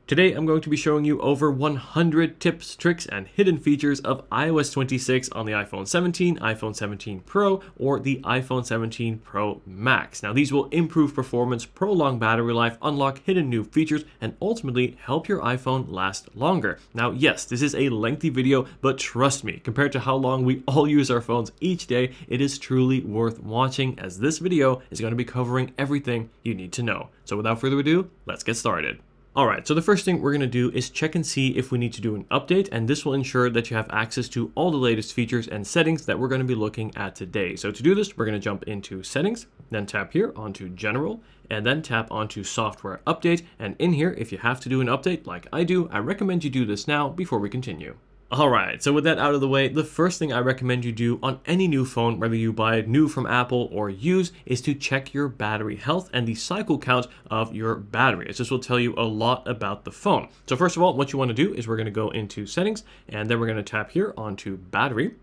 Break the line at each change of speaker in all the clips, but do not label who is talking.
Today I'm going to be showing you over 100 tips, tricks, and hidden features of iOS 26 on the iPhone 17, iPhone 17 Pro, or the iPhone 17 Pro Max. Now these will improve performance, prolong battery life, unlock hidden new features, and ultimately help your iPhone last longer. Now yes, this is a lengthy video, but trust me, compared to how long we all use our phones each day, it is truly worth watching, as this video is going to be covering everything you need to know. So without further ado, let's get started. Alright, so the first thing we're going to do is check and see if we need to do an update, and this will ensure that you have access to all the latest features and settings that we're going to be looking at today. So to do this, we're going to jump into Settings, then tap here onto General, and then tap onto Software Update. And in here, if you have to do an update like I do, I recommend you do this now before we continue. Alright, so with that out of the way, the first thing I recommend you do on any new phone, whether you buy it new from Apple or used, is to check your battery health and the cycle count of your battery, as this will tell you a lot about the phone. So first of all, what you want to do is we're going to go into Settings, and then we're going to tap here onto Battery.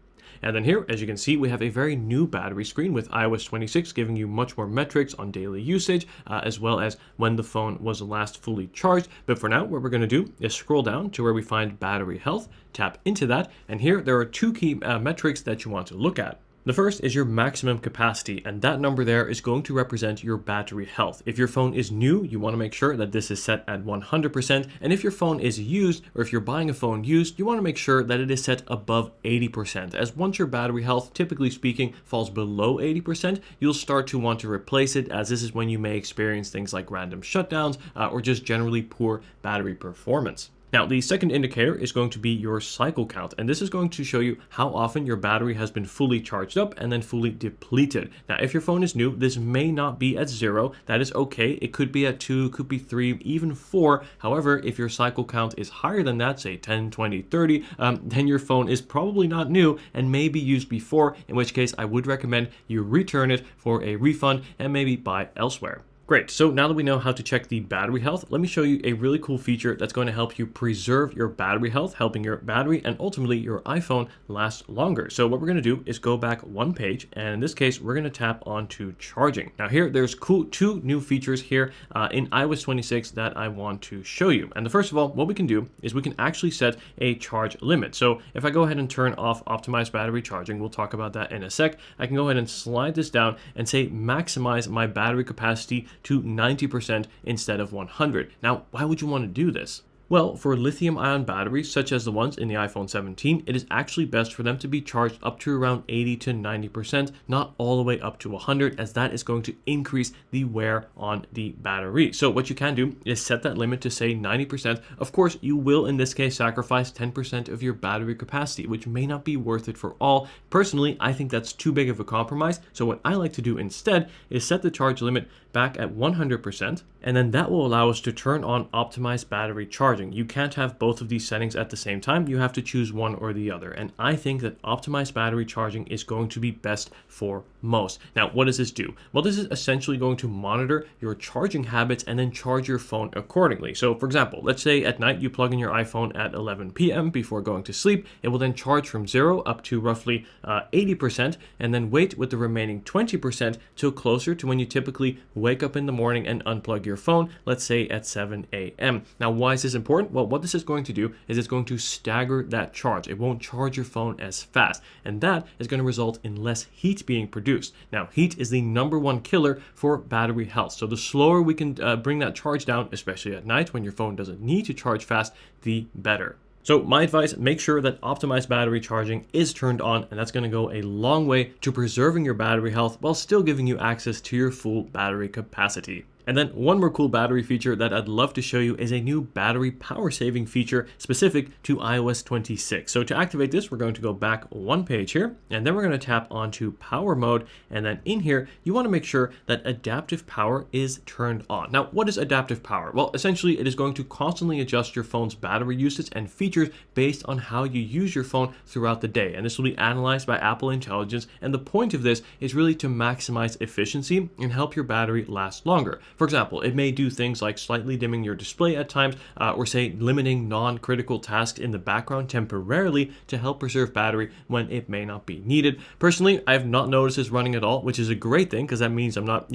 And then here, as you can see, we have a very new battery screen with iOS 26 giving you much more metrics on daily usage, as well as when the phone was last fully charged. But for now, what we're going to do is scroll down to where we find battery health, tap into that, and here there are two key metrics that you want to look at. The first is your maximum capacity, and that number there is going to represent your battery health. If your phone is new, you want to make sure that this is set at 100%, and if your phone is used, or if you're buying a phone used, you want to make sure that it is set above 80%, as once your battery health, typically speaking, falls below 80%, you'll start to want to replace it, as this is when you may experience things like random shutdowns, or just generally poor battery performance. Now, the second indicator is going to be your cycle count, and this is going to show you how often your battery has been fully charged up and then fully depleted. Now, if your phone is new, this may not be at 0. That is okay. It could be at 2, could be 3, even 4. However, if your cycle count is higher than that, say 10, 20, 30, then your phone is probably not new and may be used before, in which case I would recommend you return it for a refund and maybe buy elsewhere. Great, so now that we know how to check the battery health, let me show you a really cool feature that's going to help you preserve your battery health, helping your battery and ultimately your iPhone last longer. So what we're going to do is go back one page, and in this case, we're going to tap onto charging. Now here, there's two new features here in iOS 26 that I want to show you. And the first of all, what we can do is we can actually set a charge limit. So if I go ahead and turn off optimized battery charging, we'll talk about that in a sec, I can go ahead and slide this down and say maximize my battery capacity to 90% instead of 100. Now, why would you want to do this? Well, for lithium-ion batteries, such as the ones in the iPhone 17, it is actually best for them to be charged up to around 80 to 90%, not all the way up to 100, as that is going to increase the wear on the battery. So what you can do is set that limit to, say, 90%. Of course, you will, in this case, sacrifice 10% of your battery capacity, which may not be worth it for all. Personally, I think that's too big of a compromise, so what I like to do instead is set the charge limit back at 100%, and then that will allow us to turn on optimized battery charging. You can't have both of these settings at the same time. You have to choose one or the other, and I think that optimized battery charging is going to be best for most. Now, what does this do? Well, this is essentially going to monitor your charging habits and then charge your phone accordingly. So for example, let's say at night you plug in your iPhone at 11 p.m. before going to sleep. It will then charge from 0 up to roughly 80%, and then wait with the remaining 20% till closer to when you typically wake up in the morning and unplug your phone, let's say at 7 a.m. Now, why is this important? Well, what this is going to do is it's going to stagger that charge. It won't charge your phone as fast, and that is going to result in less heat being produced. Now, heat is the #1 killer for battery health. So the slower we can bring that charge down, especially at night when your phone doesn't need to charge fast, the better. So my advice, make sure that optimized battery charging is turned on, and that's going to go a long way to preserving your battery health while still giving you access to your full battery capacity. And then one more cool battery feature that I'd love to show you is a new battery power saving feature specific to iOS 26. So to activate this, we're going to go back one page here, and then we're going to tap onto power mode. And then in here, you want to make sure that adaptive power is turned on. Now, what is adaptive power? Well, essentially it is going to constantly adjust your phone's battery usage and features based on how you use your phone throughout the day. And this will be analyzed by Apple Intelligence. And the point of this is really to maximize efficiency and help your battery last longer. For example, it may do things like slightly dimming your display at times, or say limiting non-critical tasks in the background temporarily to help preserve battery when it may not be needed. Personally, I have not noticed this running at all, which is a great thing because that means I'm not,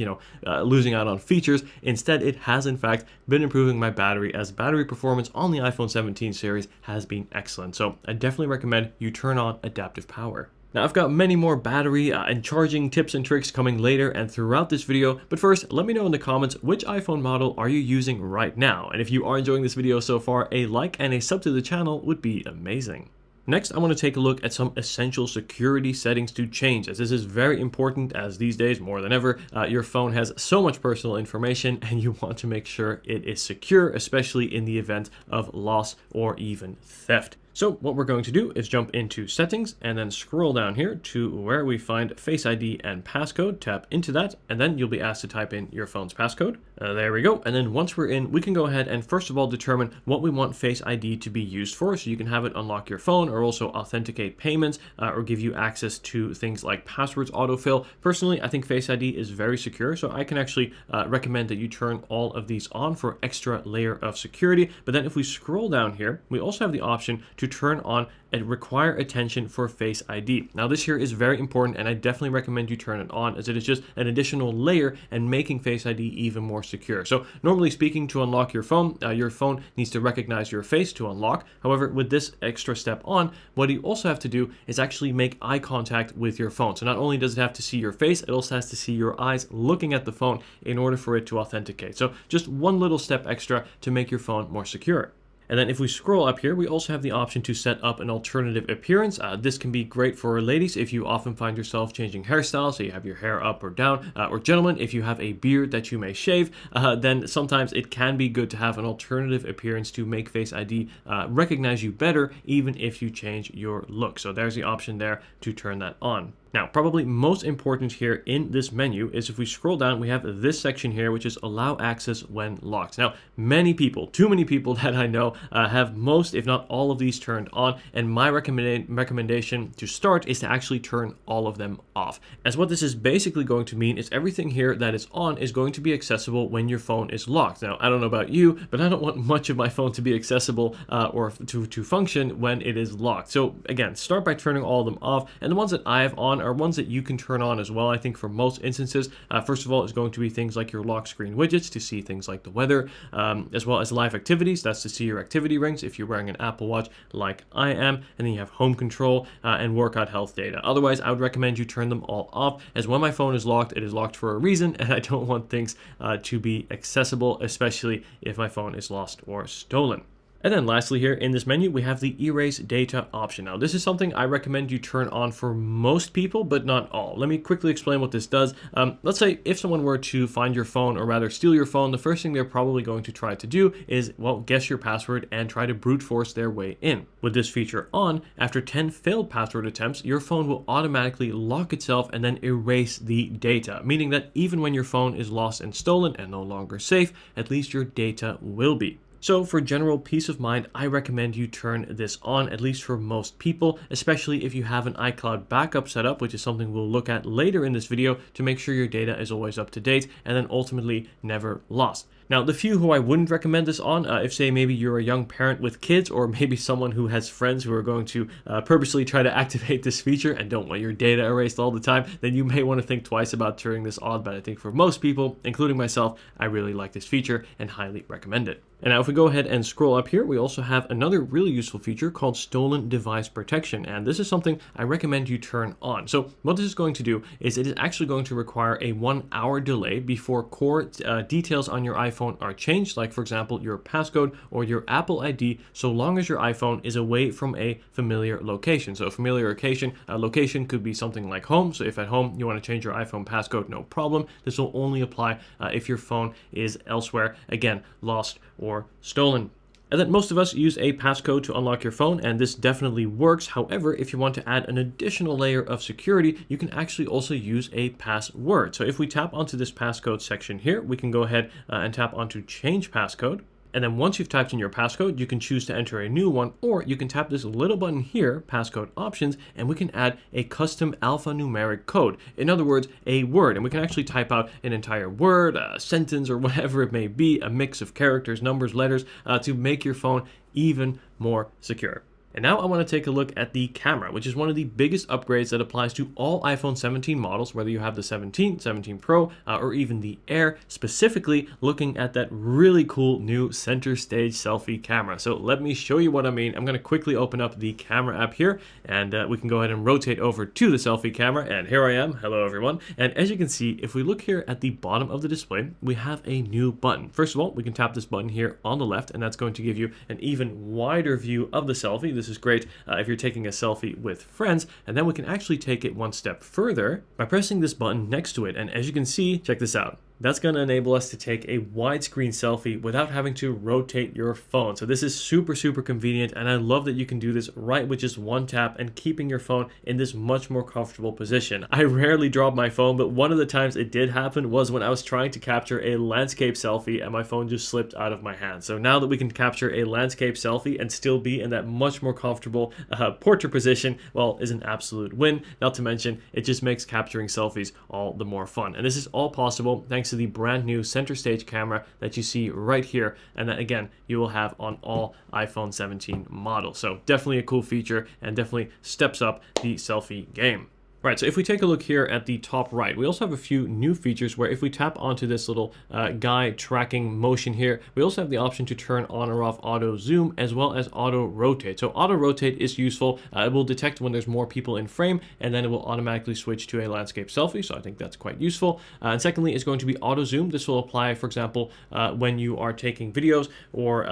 losing out on features. Instead, it has in fact been improving my battery, as battery performance on the iPhone 17 series has been excellent. So I definitely recommend you turn on adaptive power. Now, I've got many more battery and charging tips and tricks coming later and throughout this video, but first, let me know in the comments which iPhone model are you using right now, and if you are enjoying this video so far, a like and a sub to the channel would be amazing. Next, I want to take a look at some essential security settings to change, as this is very important, as these days, more than ever, your phone has so much personal information and you want to make sure it is secure, especially in the event of loss or even theft. So what we're going to do is jump into settings and then scroll down here to where we find Face ID and passcode. Tap into that, and then you'll be asked to type in your phone's passcode. There we go. And then once we're in, we can go ahead and first of all determine what we want Face ID to be used for. So you can have it unlock your phone or also authenticate payments or give you access to things like passwords autofill. Personally, I think Face ID is very secure, so I can actually recommend that you turn all of these on for extra layer of security. But then if we scroll down here, we also have the option to turn on and require attention for Face ID. Now this here is very important, and I definitely recommend you turn it on, as it is just an additional layer and making Face ID even more secure. So normally speaking, to unlock your phone needs to recognize your face to unlock. However, with this extra step on, what you also have to do is actually make eye contact with your phone. So not only does it have to see your face, it also has to see your eyes looking at the phone in order for it to authenticate. So just one little step extra to make your phone more secure. And then if we scroll up here, we also have the option to set up an alternative appearance. This can be great for ladies if you often find yourself changing hairstyles, so you have your hair up or down, or gentlemen, if you have a beard that you may shave, then sometimes it can be good to have an alternative appearance to make Face ID recognize you better, even if you change your look. So there's the option there to turn that on. Now, probably most important here in this menu is if we scroll down, we have this section here, which is allow access when locked. Now, many people, too many people that I know, have most, if not all of these turned on, and my recommendation to start is to actually turn all of them off. As what this is basically going to mean is everything here that is on is going to be accessible when your phone is locked. Now, I don't know about you, but I don't want much of my phone to be accessible or to function when it is locked. So again, start by turning all of them off, and the ones that I have on are ones that you can turn on as well. I think for most instances, first of all, it's going to be things like your lock screen widgets to see things like the weather, as well as live activities. That's to see your activity rings if you're wearing an Apple Watch like I am. And then you have home control and workout health data. Otherwise, I would recommend you turn them all off, as when my phone is locked, it is locked for a reason, and I don't want things to be accessible, especially if my phone is lost or stolen. And then lastly here in this menu, we have the erase data option. Now this is something I recommend you turn on for most people, but not all. Let me quickly explain what this does. Let's say if someone were to find your phone, or rather steal your phone, the first thing they're probably going to try to do is, well, guess your password and try to brute force their way in. With this feature on, after 10 failed password attempts, your phone will automatically lock itself and then erase the data, meaning that even when your phone is lost and stolen and no longer safe, at least your data will be. So for general peace of mind, I recommend you turn this on, at least for most people, especially if you have an iCloud backup set up, which is something we'll look at later in this video, to make sure your data is always up to date and then ultimately never lost. Now, the few who I wouldn't recommend this on, if say maybe you're a young parent with kids, or maybe someone who has friends who are going to purposely try to activate this feature and don't want your data erased all the time, then you may want to think twice about turning this on. But I think for most people, including myself, I really like this feature and highly recommend it. And now if we go ahead and scroll up here, we also have another really useful feature called stolen device protection. And this is something I recommend you turn on. So what this is going to do is it is actually going to require a 1 hour delay before core details on your iPhone are changed, like for example, your passcode or your Apple ID, so long as your iPhone is away from a familiar location. So a familiar location could be something like home. So if at home you want to change your iPhone passcode, no problem. This will only apply if your phone is elsewhere, again, lost or stolen. And then most of us use a passcode to unlock your phone, and this definitely works. However, if you want to add an additional layer of security, you can actually also use a password. So if we tap onto this passcode section here, we can go ahead and tap onto change passcode. And then once you've typed in your passcode, you can choose to enter a new one, or you can tap this little button here, passcode options, and we can add a custom alphanumeric code. In other words, a word, and we can actually type out an entire word, a sentence, or whatever it may be, a mix of characters, numbers, letters, to make your phone even more secure. And now I want to take a look at the camera, which is one of the biggest upgrades that applies to all iPhone 17 models, whether you have the 17, 17 Pro, or even the Air, specifically looking at that really cool new center stage selfie camera. So let me show you what I mean. I'm going to quickly open up the camera app here, and we can go ahead and rotate over to the selfie camera. And here I am. Hello, everyone. And as you can see, if we look here at the bottom of the display, we have a new button. First of all, we can tap this button here on the left, and that's going to give you an even wider view of the selfie. This is great if you're taking a selfie with friends, and then we can actually take it one step further by pressing this button next to it. And as you can see, check this out. That's going to enable us to take a widescreen selfie without having to rotate your phone. So this is super, super convenient, and I love that you can do this right with just one tap and keeping your phone in this much more comfortable position. I rarely drop my phone, but one of the times it did happen was when I was trying to capture a landscape selfie and my phone just slipped out of my hand. So now that we can capture a landscape selfie and still be in that much more comfortable portrait position, well, is an absolute win. Not to mention, it just makes capturing selfies all the more fun. And this is all possible thanks to the brand new center stage camera that you see right here, and that again you will have on all iPhone 17 models. So definitely a cool feature and definitely steps up the selfie game. Right, so if we take a look here at the top right, we also have a few new features where if we tap onto this little guide tracking motion here, we also have the option to turn on or off auto zoom as well as auto rotate. So auto rotate is useful. It will detect when there's more people in frame, and then it will automatically switch to a landscape selfie. So I think that's quite useful. And secondly, it's going to be auto zoom. This will apply, for example, when you are taking videos or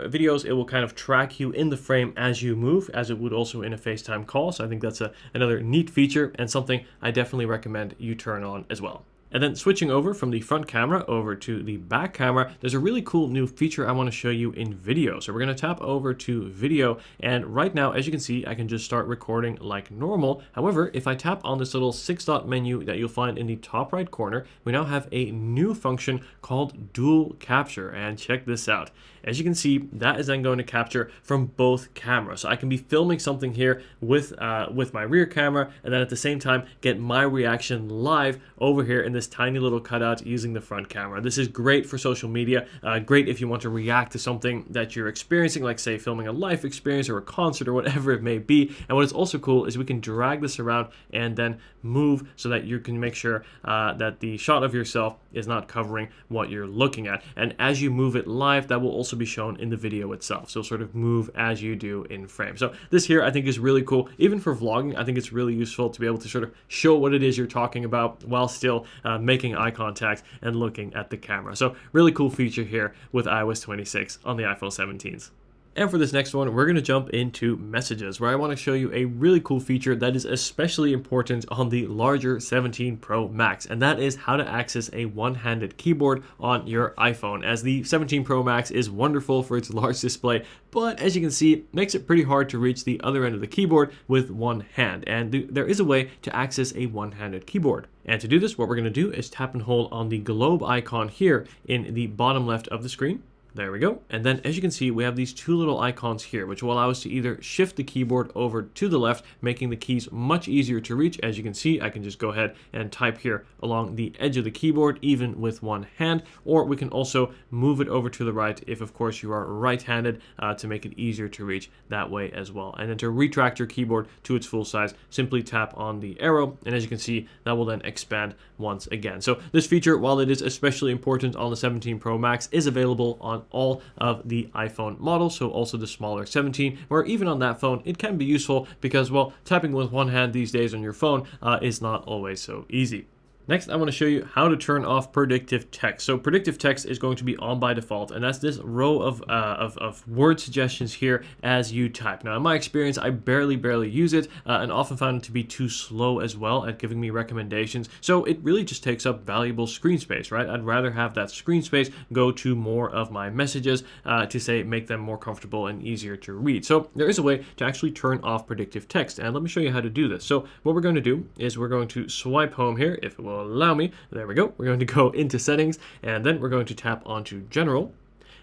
videos, it will kind of track you in the frame as you move, as it would also in a FaceTime call. So I think that's another neat feature, and something I definitely recommend you turn on as well. And then switching over from the front camera over to the back camera, there's a really cool new feature I want to show you in video. So we're going to tap over to video, and right now, as you can see, I can just start recording like normal. However, if I tap on this little 6-dot menu that you'll find in the top right corner, we now have a new function called dual capture, and check this out. As you can see, that is then going to capture from both cameras. So I can be filming something here with my rear camera, and then at the same time get my reaction live over here in this tiny little cutout using the front camera. This is great for social media, great if you want to react to something that you're experiencing, like say filming a life experience or a concert or whatever it may be. And what is also cool is we can drag this around and then move so that you can make sure that the shot of yourself is not covering what you're looking at. And as you move it live, that will also be shown in the video itself. So sort of move as you do in frame. So this here I think is really cool. Even for vlogging, I think it's really useful to be able to sort of show what it is you're talking about while still making eye contact and looking at the camera. So really cool feature here with iOS 26 on the iPhone 17s. And for this next one, we're going to jump into messages, where I want to show you a really cool feature that is especially important on the larger 17 Pro Max, and that is how to access a one-handed keyboard on your iPhone, as the 17 Pro Max is wonderful for its large display, but as you can see, it makes it pretty hard to reach the other end of the keyboard with one hand, and there is a way to access a one-handed keyboard. And to do this, what we're going to do is tap and hold on the globe icon here in the bottom left of the screen. There we go. And then as you can see, we have these two little icons here, which will allow us to either shift the keyboard over to the left, making the keys much easier to reach. As you can see, I can just go ahead and type here along the edge of the keyboard, even with one hand, or we can also move it over to the right if, of course, you are right-handed, to make it easier to reach that way as well. And then to retract your keyboard to its full size, simply tap on the arrow, and as you can see, that will then expand once again. So this feature, while it is especially important on the 17 Pro Max, is available on all of the iPhone models, so also the smaller 17, where even on that phone it can be useful because, well, tapping with one hand these days on your phone is not always so easy. Next, I want to show you how to turn off predictive text. So predictive text is going to be on by default, and that's this row of word suggestions here as you type. Now, in my experience, I barely use it, and often found it to be too slow as well at giving me recommendations. So it really just takes up valuable screen space, right? I'd rather have that screen space go to more of my messages to say make them more comfortable and easier to read. So there is a way to actually turn off predictive text, and let me show you how to do this. So what we're going to do is we're going to swipe home here, if it will allow me. There we go. We're going to go into settings, and then we're going to tap onto general.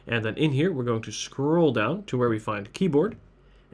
And then in here, we're going to scroll down to where we find keyboard.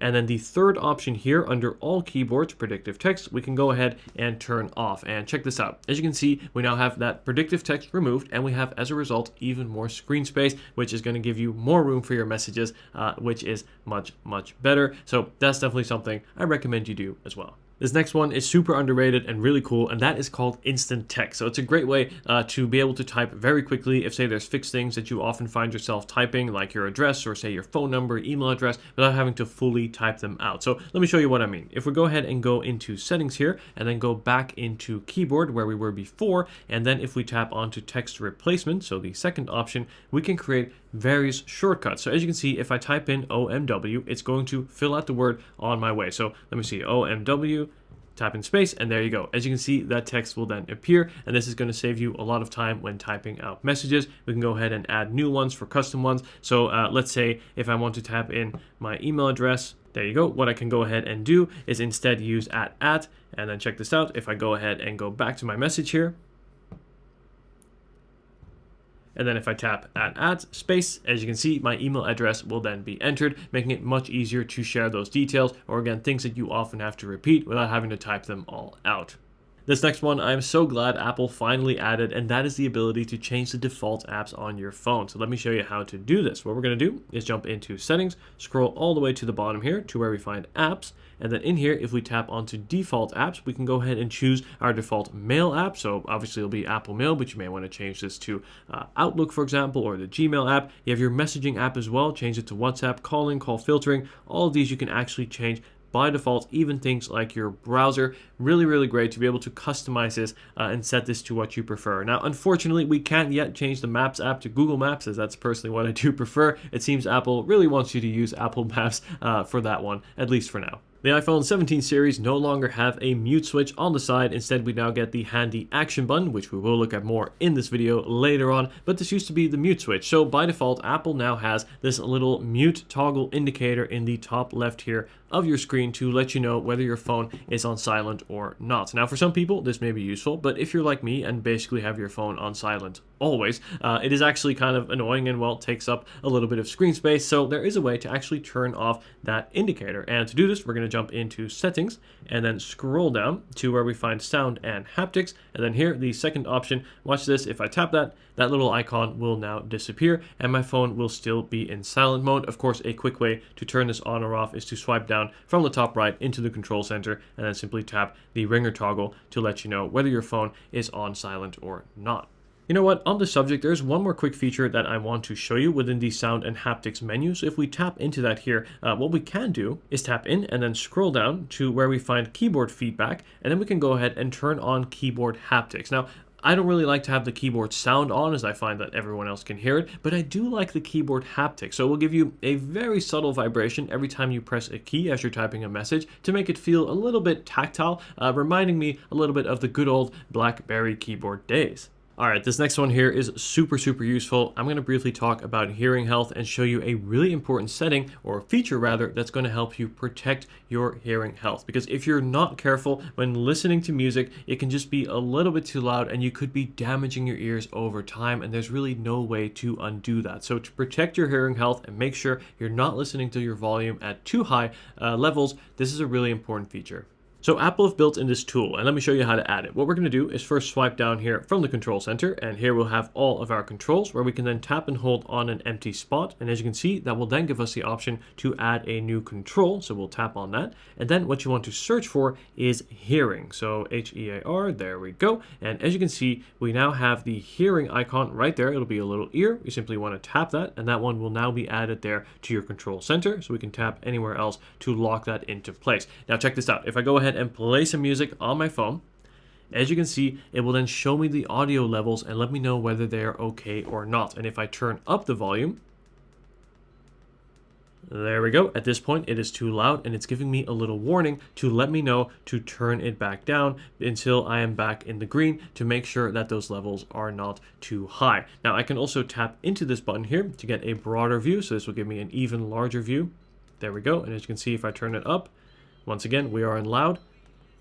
And then the third option here under all keyboards, predictive text, we can go ahead and turn off. And check this out. As you can see, we now have that predictive text removed, and we have, as a result, even more screen space, which is going to give you more room for your messages, which is much, much better. So that's definitely something I recommend you do as well. This next one is super underrated and really cool, and that is called instant text. So it's a great way to be able to type very quickly if, say, there's fixed things that you often find yourself typing, like your address or, say, your phone number, email address, without having to fully type them out. So let me show you what I mean. If we go ahead and go into settings here, and then go back into keyboard where we were before, and then if we tap onto text replacement, so the second option, we can create various shortcuts. So as you can see, if I type in OMW, it's going to fill out the word on my way. So let me see, OMW, tap in space, and there you go. As you can see, that text will then appear, and this is going to save you a lot of time when typing out messages. We can go ahead and add new ones for custom ones. So let's say if I want to tap in my email address, there you go. What I can go ahead and do is instead use @, and then check this out. If I go ahead and go back to my message here, and then if I tap @, space, as you can see, my email address will then be entered, making it much easier to share those details, or again, things that you often have to repeat without having to type them all out. This next one, I'm so glad Apple finally added, and that is the ability to change the default apps on your phone. So let me show you how to do this. What we're going to do is jump into settings, scroll all the way to the bottom here to where we find apps. And then in here, if we tap onto default apps, we can go ahead and choose our default mail app. So obviously it'll be Apple Mail, but you may want to change this to Outlook, for example, or the Gmail app. You have your messaging app as well. Change it to WhatsApp, calling, call filtering. All of these you can actually change by default, even things like your browser. Really, really great to be able to customize this and set this to what you prefer. Now, unfortunately, we can't yet change the Maps app to Google Maps, as that's personally what I do prefer. It seems Apple really wants you to use Apple Maps for that one, at least for now. The iPhone 17 series no longer have a mute switch on the side. Instead, we now get the handy action button, which we will look at more in this video later on, but this used to be the mute switch. So by default, Apple now has this little mute toggle indicator in the top left here of your screen to let you know whether your phone is on silent or not. Now, for some people, this may be useful, but if you're like me and basically have your phone on silent always, it is actually kind of annoying and, well, takes up a little bit of screen space. So there is a way to actually turn off that indicator. And to do this, we're going to jump into settings and then scroll down to where we find sound and haptics. And then here, the second option, watch this. If I tap that, that little icon will now disappear and my phone will still be in silent mode. Of course, a quick way to turn this on or off is to swipe down from the top right into the control center and then simply tap the ringer toggle to let you know whether your phone is on silent or not. You know what, on the subject, there's one more quick feature that I want to show you within the sound and haptics menu. So if we tap into that here, what we can do is tap in and then scroll down to where we find keyboard feedback, and then we can go ahead and turn on keyboard haptics. Now, I don't really like to have the keyboard sound on, as I find that everyone else can hear it, but I do like the keyboard haptics. So it will give you a very subtle vibration every time you press a key as you're typing a message to make it feel a little bit tactile, reminding me a little bit of the good old BlackBerry keyboard days. All right, this next one here is super useful. I'm going to briefly talk about hearing health and show you a really important setting, or feature rather, that's going to help you protect your hearing health. Because if you're not careful when listening to music, it can just be a little bit too loud and you could be damaging your ears over time, and there's really no way to undo that. So to protect your hearing health and make sure you're not listening to your volume at too high levels, this is a really important feature. So Apple have built in this tool, and let me show you how to add it. What we're going to do is first swipe down here from the control center, and here we'll have all of our controls where we can then tap and hold on an empty spot. And as you can see, that will then give us the option to add a new control. So we'll tap on that. And then what you want to search for is hearing. So H-E-A-R, there we go. And as you can see, we now have the hearing icon right there. It'll be a little ear. You simply want to tap that, and that one will now be added there to your control center. So we can tap anywhere else to lock that into place. Now check this out. If I go ahead and play some music on my phone, as you can see, it will then show me the audio levels and let me know whether they are okay or not. And if I turn up the volume, there we go. At this point, it is too loud, and it's giving me a little warning to let me know to turn it back down until I am back in the green to make sure that those levels are not too high. Now, I can also tap into this button here to get a broader view. So this will give me an even larger view. There we go. And as you can see, if I turn it up, once again, we are in loud.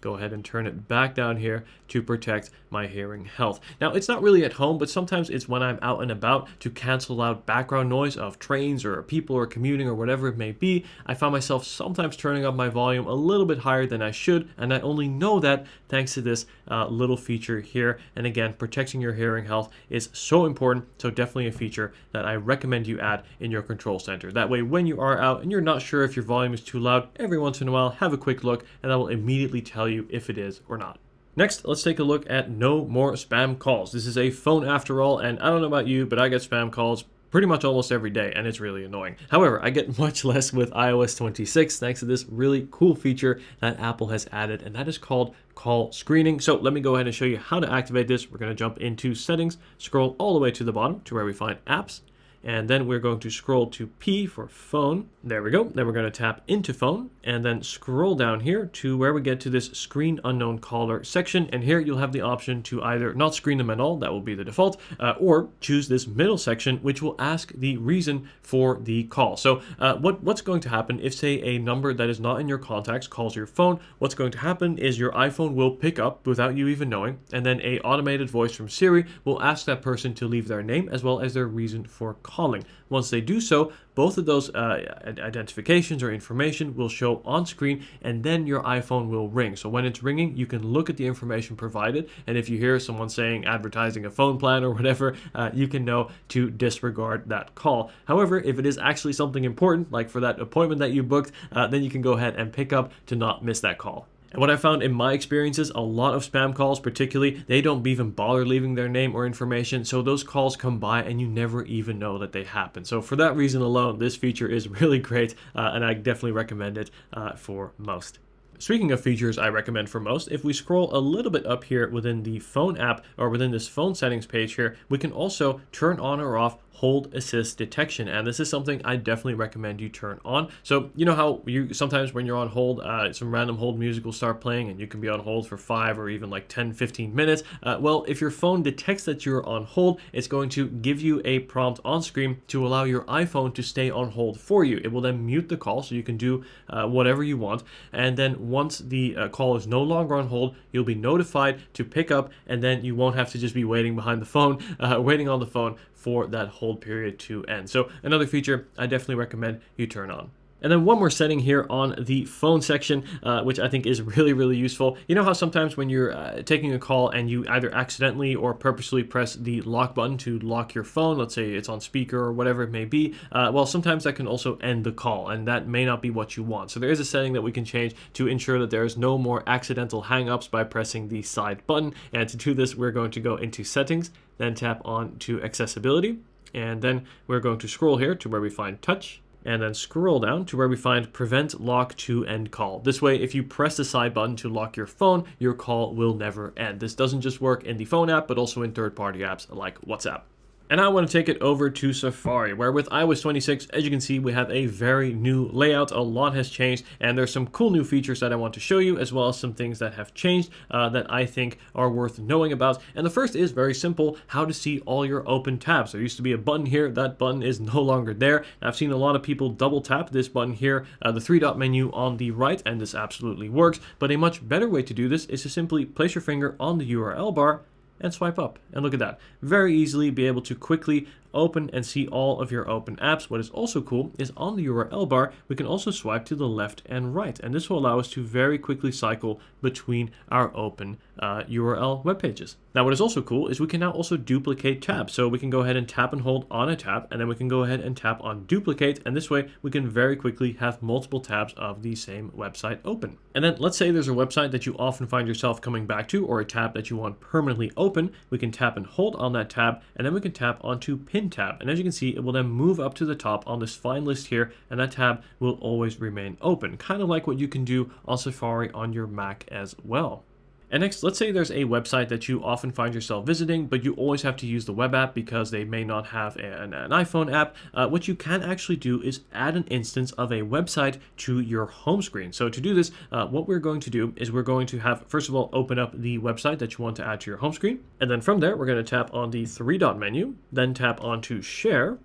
go ahead and turn it back down here to protect my hearing health. Now, it's not really at home, but sometimes it's when I'm out and about to cancel out background noise of trains or people or commuting or whatever it may be. I find myself sometimes turning up my volume a little bit higher than I should, and I only know that thanks to this little feature here. And again, protecting your hearing health is so important, so definitely a feature that I recommend you add in your control center. That way, when you are out and you're not sure if your volume is too loud, every once in a while, have a quick look, and that will immediately tell you if it is or not. Next, let's take a look at no more spam calls. This is a phone after all, and I don't know about you, but I get spam calls pretty much almost every day, and it's really annoying. However, I get much less with iOS 26 thanks to this really cool feature that Apple has added, and that is called call screening. So let me go ahead and show you how to activate this. We're going to jump into settings, scroll all the way to the bottom to where we find apps, and then we're going to scroll to P for phone. There we go. Then we're going to tap into phone and then scroll down here to where we get to this screen unknown caller section. And here you'll have the option to either not screen them at all, that will be the default, or choose this middle section, which will ask the reason for the call. So what's going to happen if, say, a number that is not in your contacts calls your phone? What's going to happen is your iPhone will pick up without you even knowing, and then a automated voice from Siri will ask that person to leave their name as well as their reason for calling. Once they do so, both of those identifications or information will show on screen, and then your iPhone will ring. So when it's ringing, you can look at the information provided, and if you hear someone saying advertising a phone plan or whatever, you can know to disregard that call. However, if it is actually something important, like for that appointment that you booked, then you can go ahead and pick up to not miss that call. And what I found in my experiences, a lot of spam calls particularly, they don't even bother leaving their name or information, so those calls come by and you never even know that they happen. So for that reason alone, this feature is really great, and I definitely recommend it for most. Speaking of features I recommend for most, if we scroll a little bit up here within the phone app or within this phone settings page here, we can also turn on or off hold assist detection, and this is something I definitely recommend you turn on. So you know how you sometimes when you're on hold, some random hold music will start playing and you can be on hold for 5 or even like 10-15 minutes. Well, if your phone detects that you're on hold, it's going to give you a prompt on screen to allow your iPhone to stay on hold for you. It will then mute the call so you can do whatever you want, and then once the call is no longer on hold, you'll be notified to pick up, and then you won't have to just be waiting behind the phone, waiting on the phone for that hold period to end. So another feature I definitely recommend you turn on. And then one more setting here on the phone section, which I think is really, really useful. You know how sometimes when you're taking a call and you either accidentally or purposely press the lock button to lock your phone, let's say it's on speaker or whatever it may be, well, sometimes that can also end the call, and that may not be what you want. So there is a setting that we can change to ensure that there is no more accidental hang-ups by pressing the side button. And to do this, we're going to go into settings, then tap on to accessibility, and then we're going to scroll here to where we find touch, and then scroll down to where we find prevent lock to end call. This way, if you press the side button to lock your phone, your call will never end. This doesn't just work in the phone app, but also in third-party apps like WhatsApp. And I want to take it over to Safari, where with iOS 26, as you can see, we have a very new layout. A lot has changed, and there's some cool new features that I want to show you, as well as some things that have changed that I think are worth knowing about. And the first is very simple, how to see all your open tabs. There used to be a button here. That button is no longer there. I've seen a lot of people double tap this button here, the three-dot menu on the right, and this absolutely works. But a much better way to do this is to simply place your finger on the URL bar and swipe up, and look at that. Very easily be able to quickly open and see all of your open apps. What is also cool is on the URL bar, we can also swipe to the left and right, and this will allow us to very quickly cycle between our open URL web pages. Now, what is also cool is we can now also duplicate tabs. So we can go ahead and tap and hold on a tab, and then we can go ahead and tap on duplicate, and this way we can very quickly have multiple tabs of the same website open. And then let's say there's a website that you often find yourself coming back to, or a tab that you want permanently open. We can tap and hold on that tab, and then we can tap onto pin tab, and as you can see, it will then move up to the top on this find list here, and that tab will always remain open, kind of like what you can do on Safari on your Mac as well. And next, let's say there's a website that you often find yourself visiting, but you always have to use the web app because they may not have an iPhone app. What you can actually do is add an instance of a website to your home screen. So to do this, what we're going to do is we're going to have, first of all, open up the website that you want to add to your home screen. And then from there, we're going to tap on the three-dot menu, then tap on to share.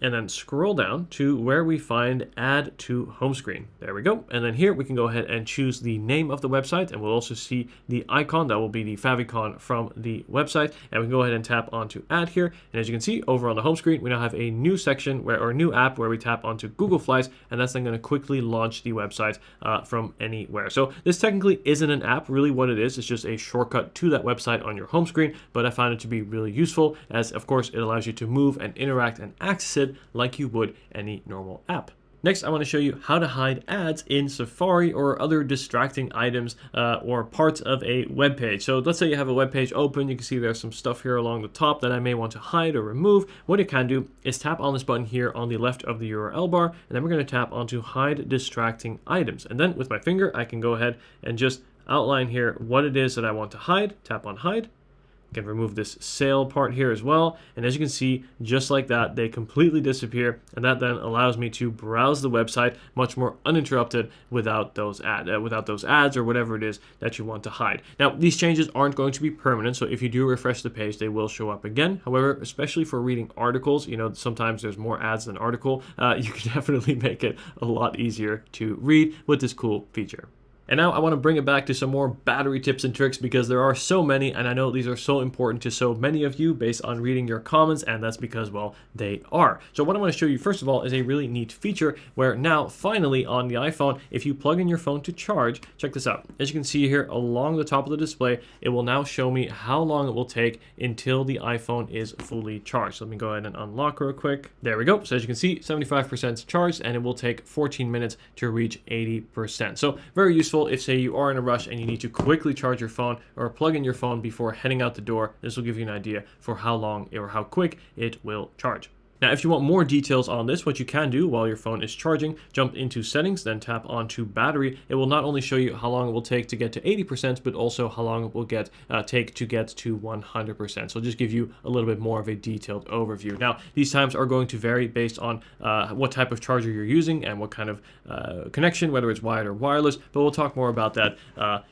and then scroll down to where we find add to home screen. There we go. And then here we can go ahead and choose the name of the website, and we'll also see the icon that will be the favicon from the website. And we can go ahead and tap onto add here. And as you can see over on the home screen, we now have a new section or a new app where we tap onto Google Flights, and that's then going to quickly launch the website from anywhere. So this technically isn't an app. Really what it is just a shortcut to that website on your home screen, but I found it to be really useful as of course it allows you to move and interact and access it like you would any normal app. Next, I want to show you how to hide ads in Safari or other distracting items or parts of a web page. So let's say you have a web page open. You can see there's some stuff here along the top that I may want to hide or remove. What you can do is tap on this button here on the left of the URL bar, and then we're going to tap onto hide distracting items. And then with my finger, I can go ahead and just outline here what it is that I want to hide. Tap on hide. Can remove this sale part here as well, and as you can see, just like that, they completely disappear, and that then allows me to browse the website much more uninterrupted without those ads or whatever it is that you want to hide. Now, these changes aren't going to be permanent, so if you do refresh the page, they will show up again. However, especially for reading articles, you know, sometimes there's more ads than article. You can definitely make it a lot easier to read with this cool feature. And now I want to bring it back to some more battery tips and tricks because there are so many, and I know these are so important to so many of you based on reading your comments, and that's because, well, they are. So what I want to show you first of all is a really neat feature where now finally on the iPhone, if you plug in your phone to charge, check this out. As you can see here along the top of the display, it will now show me how long it will take until the iPhone is fully charged. So let me go ahead and unlock real quick. There we go. So as you can see, 75% charged, and it will take 14 minutes to reach 80%. So very useful if, say, you are in a rush and you need to quickly charge your phone or plug in your phone before heading out the door. This will give you an idea for how long or how quick it will charge. Now, if you want more details on this, what you can do while your phone is charging, jump into settings, then tap onto battery. It will not only show you how long it will take to get to 80%, but also how long it will take to get to 100%. So it'll just give you a little bit more of a detailed overview. Now, these times are going to vary based on what type of charger you're using and what kind of connection, whether it's wired or wireless, but we'll talk more about that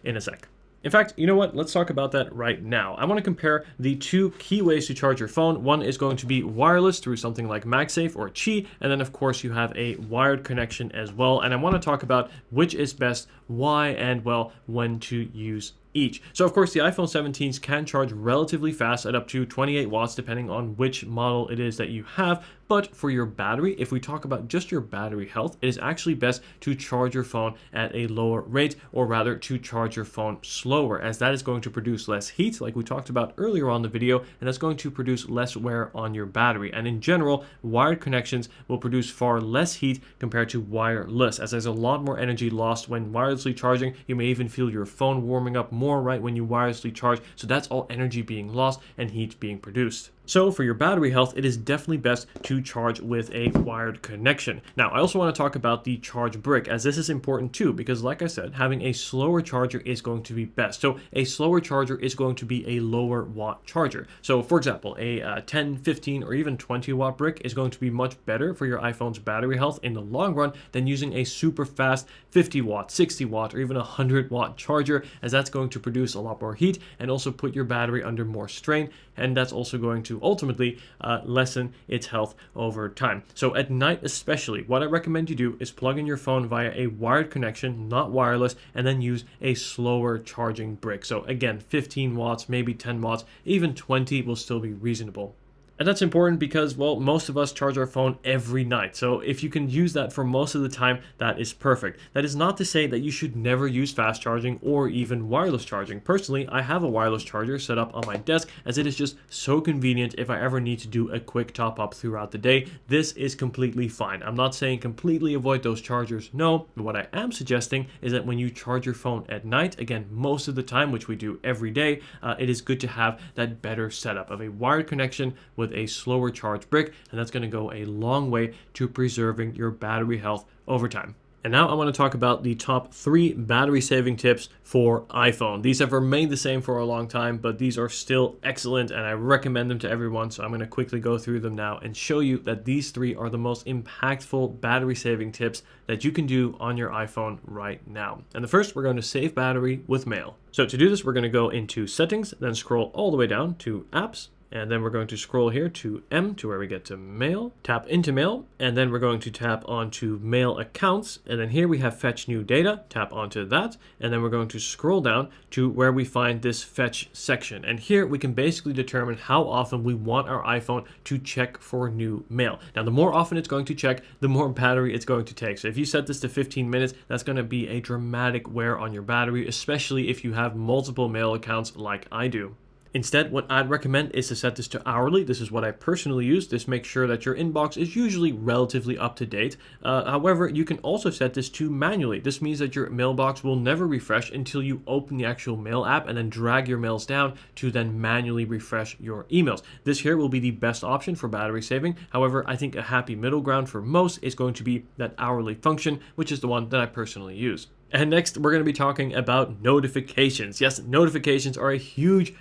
in a sec. In fact, you know what? Let's talk about that right now. I want to compare the two key ways to charge your phone. One is going to be wireless through something like MagSafe or Qi, and then of course you have a wired connection as well. And I want to talk about which is best, why, and well, when to use each. So of course the iPhone 17s can charge relatively fast at up to 28 watts depending on which model it is that you have, but for your battery, if we talk about just your battery health, it is actually best to charge your phone at a lower rate, or rather to charge your phone slower, as that is going to produce less heat like we talked about earlier on the video, and that's going to produce less wear on your battery. And in general, wired connections will produce far less heat compared to wireless, as there's a lot more energy lost when wirelessly charging. You may even feel your phone warming up more right when you wirelessly charge, so that's all energy being lost and heat being produced. So for your battery health, it is definitely best to charge with a wired connection. Now, I also want to talk about the charge brick, as this is important too, because like I said, having a slower charger is going to be best. So a slower charger is going to be a lower watt charger. So for example, a 10, 15, or even 20 watt brick is going to be much better for your iPhone's battery health in the long run than using a super fast 50 watt, 60 watt, or even 100 watt charger, as that's going to produce a lot more heat and also put your battery under more strain, and that's also going to ultimately lessen its health over time. So at night especially, what I recommend you do is plug in your phone via a wired connection, not wireless, and then use a slower charging brick. So again, 15 watts, maybe 10 watts, even 20 will still be reasonable. And that's important because, well, most of us charge our phone every night. So if you can use that for most of the time, that is perfect. That is not to say that you should never use fast charging or even wireless charging. Personally, I have a wireless charger set up on my desk, as it is just so convenient if I ever need to do a quick top up throughout the day. This is completely fine. I'm not saying completely avoid those chargers, no. But what I am suggesting is that when you charge your phone at night, again, most of the time, which we do every day, it is good to have that better setup of a wired connection with a slower charge brick, and that's going to go a long way to preserving your battery health over time. And now I want to talk about the top 3 battery saving tips for iPhone. These have remained the same for a long time, but these are still excellent and I recommend them to everyone. So I'm going to quickly go through them now and show you that these 3 are the most impactful battery saving tips that you can do on your iPhone right now. And the first, we're going to save battery with Mail. So to do this, we're going to go into Settings, then scroll all the way down to Apps, and then we're going to scroll here to M to where we get to mail, tap into mail, and then we're going to tap onto mail accounts, and then here we have fetch new data, tap onto that, and then we're going to scroll down to where we find this fetch section, and here we can basically determine how often we want our iPhone to check for new mail. Now the more often it's going to check, the more battery it's going to take. So if you set this to 15 minutes, that's going to be a dramatic wear on your battery, especially if you have multiple mail accounts like I do. Instead, what I'd recommend is to set this to hourly. This is what I personally use. This makes sure that your inbox is usually relatively up to date. However, you can also set this to manually. This means that your mailbox will never refresh until you open the actual mail app and then drag your mails down to then manually refresh your emails. This here will be the best option for battery saving. However, I think a happy middle ground for most is going to be that hourly function, which is the one that I personally use. And next, we're going to be talking about notifications. Yes, notifications are a huge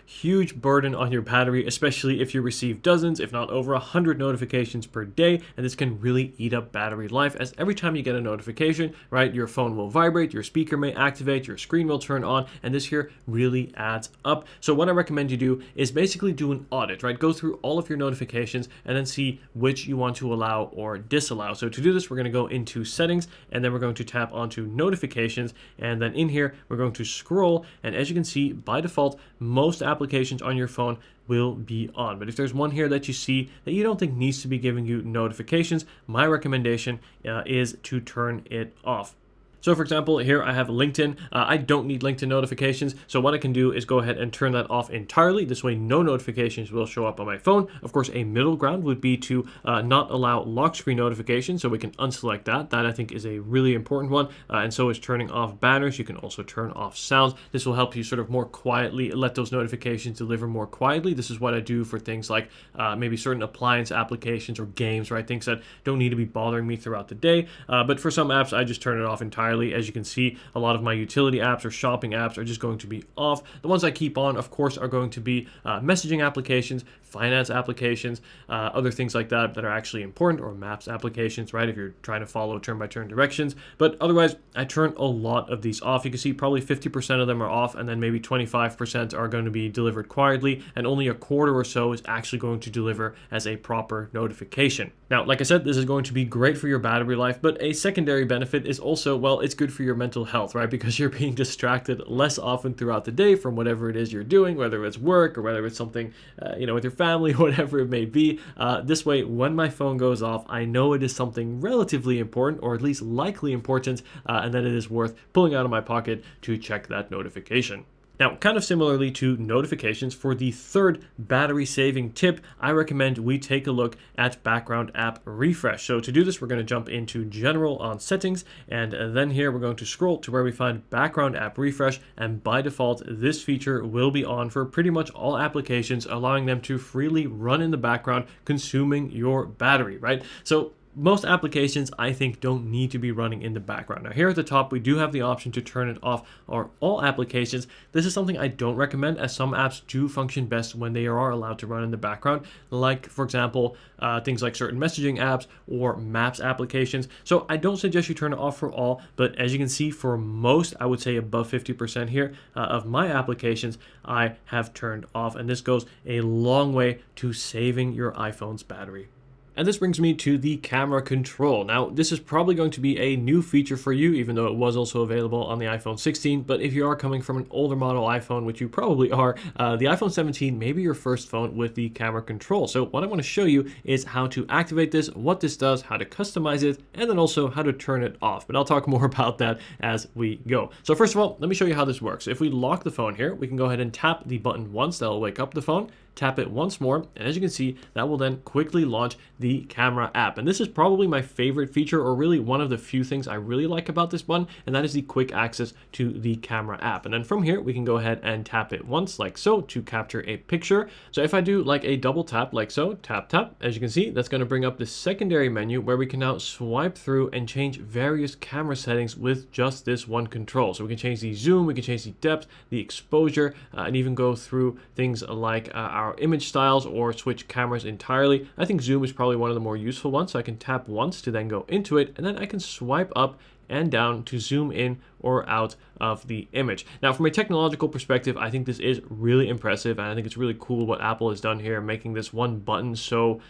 burden on your battery, especially if you receive dozens, if not over 100 notifications per day. And this can really eat up battery life, as every time you get a notification, right, your phone will vibrate, your speaker may activate, your screen will turn on, and this here really adds up. So what I recommend you do is basically do an audit, right? Go through all of your notifications and then see which you want to allow or disallow. So to do this, we're going to go into settings, and then we're going to tap onto notifications. And then in here, we're going to scroll. And as you can see, by default, most applications on your phone will be on. But if there's one here that you see that you don't think needs to be giving you notifications, my recommendation is to turn it off. So for example, here I have LinkedIn. I don't need LinkedIn notifications. So what I can do is go ahead and turn that off entirely. This way, no notifications will show up on my phone. Of course, a middle ground would be to not allow lock screen notifications. So we can unselect that. That I think is a really important one. And so is turning off banners. You can also turn off sounds. This will help you sort of more quietly let those notifications deliver more quietly. This is what I do for things like maybe certain appliance applications or games, right? Things that don't need to be bothering me throughout the day. But for some apps, I just turn it off entirely. As you can see, a lot of my utility apps or shopping apps are just going to be off. The ones I keep on, of course, are going to be messaging applications, finance applications, other things like that that are actually important, or maps applications, right, if you're trying to follow turn-by-turn directions. But otherwise, I turn a lot of these off. You can see probably 50% of them are off, and then maybe 25% are going to be delivered quietly, and only a quarter or so is actually going to deliver as a proper notification. Now, like I said, this is going to be great for your battery life, but a secondary benefit is also, well, it's good for your mental health, right? Because you're being distracted less often throughout the day from whatever it is you're doing, whether it's work or whether it's something, with your family, whatever it may be. This way, when my phone goes off, I know it is something relatively important, or at least likely important, and that it is worth pulling out of my pocket to check that notification. Now, kind of similarly to notifications, for the third battery saving tip, I recommend we take a look at background app refresh. So to do this, we're going to jump into general on settings, and then here we're going to scroll to where we find background app refresh, and by default, this feature will be on for pretty much all applications, allowing them to freely run in the background, consuming your battery, right? So most applications, I think, don't need to be running in the background. Now here at the top, we do have the option to turn it off on all applications. This is something I don't recommend, as some apps do function best when they are allowed to run in the background, like for example, things like certain messaging apps or maps applications. So I don't suggest you turn it off for all, but as you can see, for most, I would say above 50% here of my applications, I have turned off, and this goes a long way to saving your iPhone's battery. And this brings me to the camera control. Now, this is probably going to be a new feature for you, even though it was also available on the iPhone 16. But if you are coming from an older model iPhone, which you probably are, the iPhone 17 may be your first phone with the camera control. So what I want to show you is how to activate this, what this does, how to customize it, and then also how to turn it off. But I'll talk more about that as we go. So first of all, let me show you how this works. If we lock the phone here, we can go ahead and tap the button once. That'll wake up the phone. Tap it once more, and as you can see, that will then quickly launch the camera app. And this is probably my favorite feature, or really one of the few things I really like about this button, and that is the quick access to the camera app. And then from here, we can go ahead and tap it once, like so, to capture a picture. So if I do like a double tap, like so, tap, tap, as you can see, that's going to bring up the secondary menu where we can now swipe through and change various camera settings with just this one control. So we can change the zoom, we can change the depth, the exposure, and even go through things like our image styles or switch cameras entirely. I think zoom is probably one of the more useful ones, so I can tap once to then go into it, and then I can swipe up and down to zoom in or out of the image. Now, from a technological perspective, I think this is really impressive, and I think it's really cool what Apple has done here, making this one button so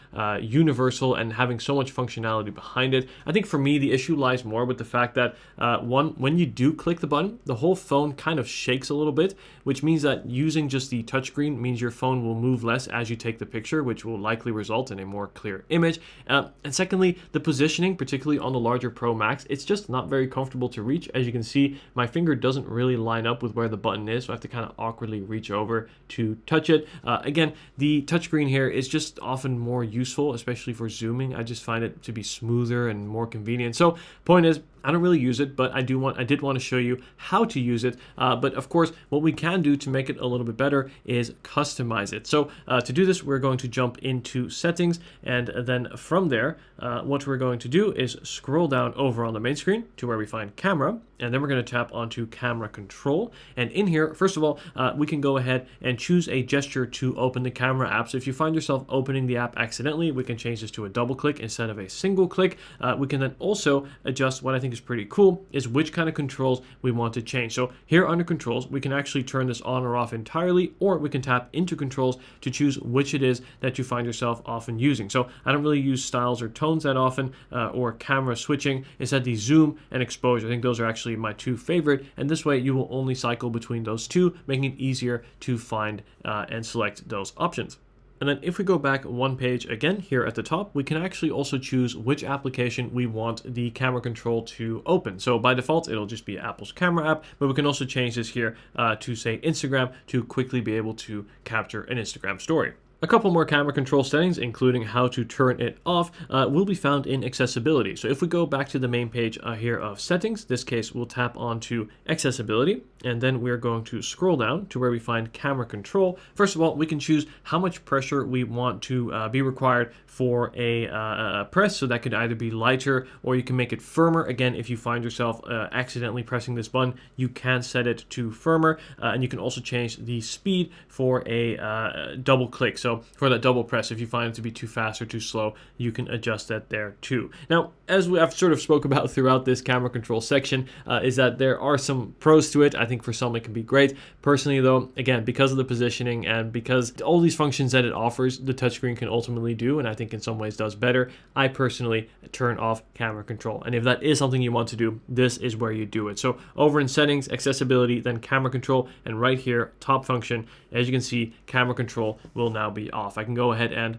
universal and having so much functionality behind it. I think for me, the issue lies more with the fact that when you do click the button, the whole phone kind of shakes a little bit, which means that using just the touchscreen means your phone will move less as you take the picture, which will likely result in a more clear image. And secondly, the positioning, particularly on the larger Pro Max, it's just not very comfortable to reach. As you can see, my finger doesn't really line up with where the button is, so I have to kind of awkwardly reach over to touch it. Again, the touchscreen here is just often more useful, especially for zooming. I just find it to be smoother and more convenient. So point is, I don't really use it, but I did want to show you how to use it. But of course, what we can do to make it a little bit better is customize it. So to do this, we're going to jump into settings, and then from there, what we're going to do is scroll down over on the main screen to where we find camera, and then we're going to tap onto camera control. And in here, first of all, we can go ahead and choose a gesture to open the camera app. So if you find yourself opening the app accidentally, we can change this to a double click instead of a single click. We can then also adjust what I think is pretty cool is which kind of controls we want to change. So here under controls, we can actually turn this on or off entirely, or we can tap into controls to choose which it is that you find yourself often using. So I don't really use styles or tones that often, or camera switching. Instead, the zoom and exposure, I think those are actually my two favorite, and this way you will only cycle between those two, making it easier to find and select those options. And then if we go back one page again here at the top, we can actually also choose which application we want the camera control to open. So by default, it'll just be Apple's camera app, but we can also change this here to say Instagram to quickly be able to capture an Instagram story. A couple more camera control settings, including how to turn it off, will be found in accessibility. So if we go back to the main page here of settings, this case we'll tap onto accessibility, and then we're going to scroll down to where we find camera control. First of all, we can choose how much pressure we want to be required for a press. So that could either be lighter, or you can make it firmer. Again, if you find yourself accidentally pressing this button, you can set it to firmer, and you can also change the speed for a double click. So for that double press, if you find it to be too fast or too slow, you can adjust that there too. Now, as I've sort of spoke about throughout this camera control section, is that there are some pros to it. I think for some it can be great. Personally though, again, because of the positioning and because all these functions that it offers, the touchscreen can ultimately do, and I think in some ways does better, I personally turn off camera control. And if that is something you want to do, this is where you do it. So over in settings, accessibility, then camera control, and right here, top function, as you can see, camera control will now be off. I can go ahead and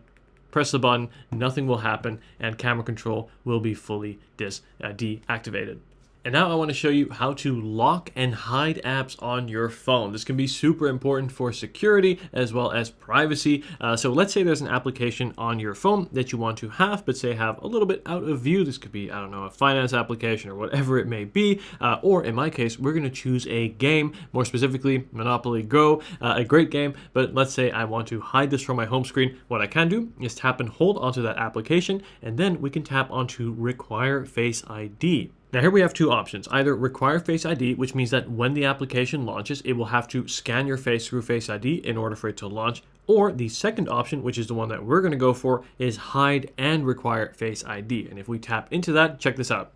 press the button, nothing will happen, and camera control will be fully deactivated. And now I want to show you how to lock and hide apps on your phone. This can be super important for security as well as privacy. So let's say there's an application on your phone that you want to have, but say have a little bit out of view. This could be, I don't know, a finance application or whatever it may be. Or in my case, we're going to choose a game, more specifically Monopoly Go, a great game. But let's say I want to hide this from my home screen. What I can do is tap and hold onto that application, and then we can tap onto Require Face ID. Now here we have two options, either require Face ID, which means that when the application launches, it will have to scan your face through Face ID in order for it to launch, or the second option, which is the one that we're going to go for, is hide and require Face ID. And if we tap into that, check this out.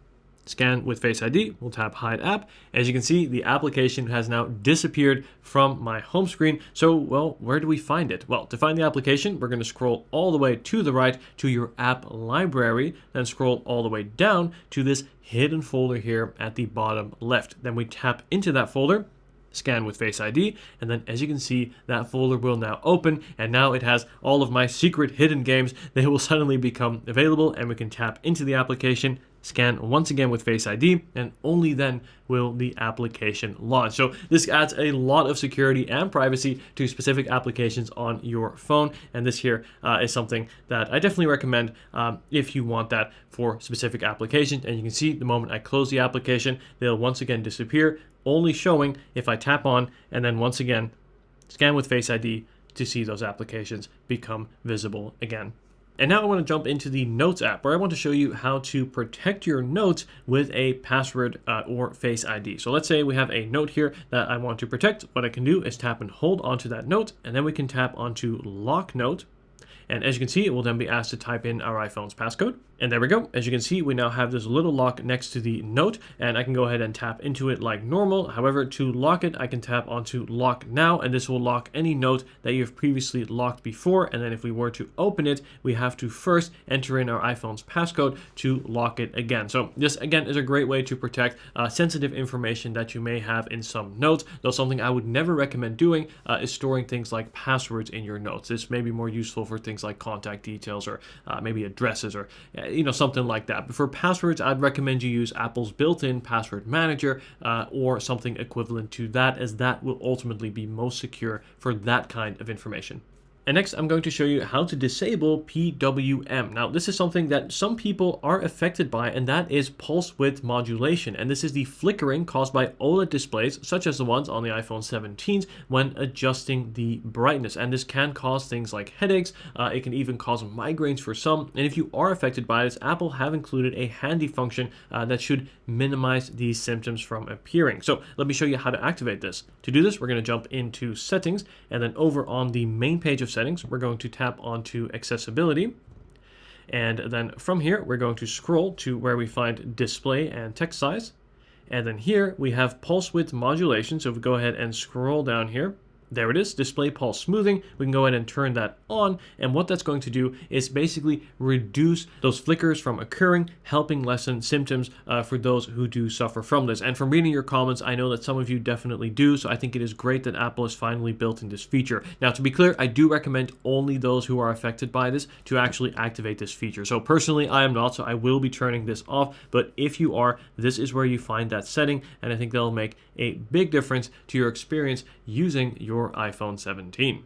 Scan with Face ID, we'll tap Hide App. As you can see, the application has now disappeared from my home screen. So, well, where do we find it? Well, to find the application, we're going to scroll all the way to the right to your app library, then scroll all the way down to this hidden folder here at the bottom left. Then we tap into that folder, scan with Face ID, and then as you can see, that folder will now open, and now it has all of my secret hidden games. They will suddenly become available, and we can tap into the application, scan once again with Face ID, and only then will the application launch. So this adds a lot of security and privacy to specific applications on your phone, and this here is something that I definitely recommend if you want that for specific applications. And you can see the moment I close the application, they'll once again disappear, only showing if I tap on and then once again scan with Face ID to see those applications become visible again. And now I want to jump into the Notes app, where I want to show you how to protect your notes with a password or Face ID. So let's say we have a note here that I want to protect. What I can do is tap and hold onto that note, and then we can tap onto Lock Note. And as you can see, it will then be asked to type in our iPhone's passcode. And there we go. As you can see, we now have this little lock next to the note, and I can go ahead and tap into it like normal. However, to lock it, I can tap onto lock now, and this will lock any note that you've previously locked before. And then if we were to open it, we have to first enter in our iPhone's passcode to lock it again. So this again is a great way to protect sensitive information that you may have in some notes, though something I would never recommend doing is storing things like passwords in your notes. This may be more useful for things like contact details or maybe addresses or something like that. But for passwords, I'd recommend you use Apple's built-in password manager or something equivalent to that, as that will ultimately be most secure for that kind of information. And next, I'm going to show you how to disable PWM. Now, this is something that some people are affected by, and that is pulse width modulation. And this is the flickering caused by OLED displays, such as the ones on the iPhone 17s, when adjusting the brightness. And this can cause things like headaches. It can even cause migraines for some. And if you are affected by this, Apple have included a handy function that should minimize these symptoms from appearing. So let me show you how to activate this. To do this, we're going to jump into settings, and then over on the main page of settings, we're going to tap onto accessibility, and then from here we're going to scroll to where we find display and text size, and then here we have pulse width modulation. So if we go ahead and scroll down here, there it is, display pulse smoothing. We can go ahead and turn that on, and what that's going to do is basically reduce those flickers from occurring, helping lessen symptoms for those who do suffer from this. And from reading your comments, I know that some of you definitely do, so I think it is great that Apple has finally built in this feature. Now, to be clear, I do recommend only those who are affected by this to actually activate this feature. So personally, I am not, so I will be turning this off, but if you are, this is where you find that setting, and I think that'll make a big difference to your experience using your iPhone 17.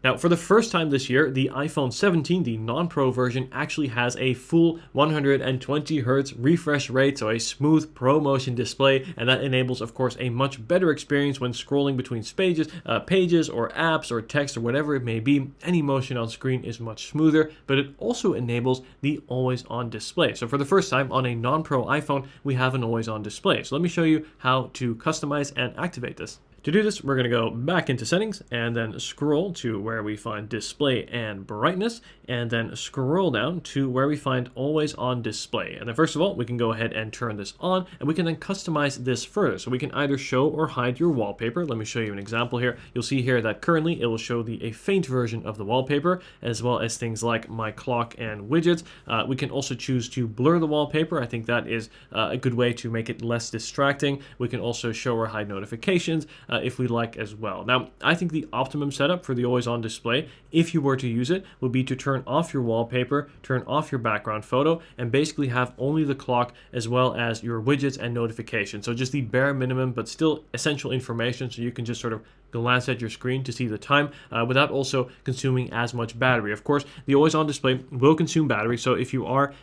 Now, for the first time this year, the iPhone 17, the non-Pro version, actually has a full 120 Hz refresh rate, so a smooth ProMotion display, and that enables, of course, a much better experience when scrolling between pages or apps or text or whatever it may be. Any motion on screen is much smoother, but it also enables the always-on display. So for the first time on a non-Pro iPhone, we have an always-on display. So let me show you how to customize and activate this. To do this, we're going to go back into settings and then scroll to where we find display and brightness, and then scroll down to where we find always on display. And then first of all, we can go ahead and turn this on, and we can then customize this further. So we can either show or hide your wallpaper. Let me show you an example here. You'll see here that currently it will show a faint version of the wallpaper, as well as things like my clock and widgets. We can also choose to blur the wallpaper. I think that is a good way to make it less distracting. We can also show or hide notifications if we like as well. Now, I think the optimum setup for the always-on display, if you were to use it, would be to turn off your wallpaper, turn off your background photo, and basically have only the clock as well as your widgets and notifications. So just the bare minimum, but still essential information, so you can just sort of glance at your screen to see the time without also consuming as much battery. Of course, the always-on display will consume battery, so if you are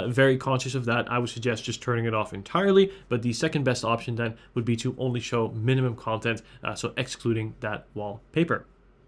very conscious of that, I would suggest just turning it off entirely. But the second best option then would be to only show minimum content, so excluding that wallpaper.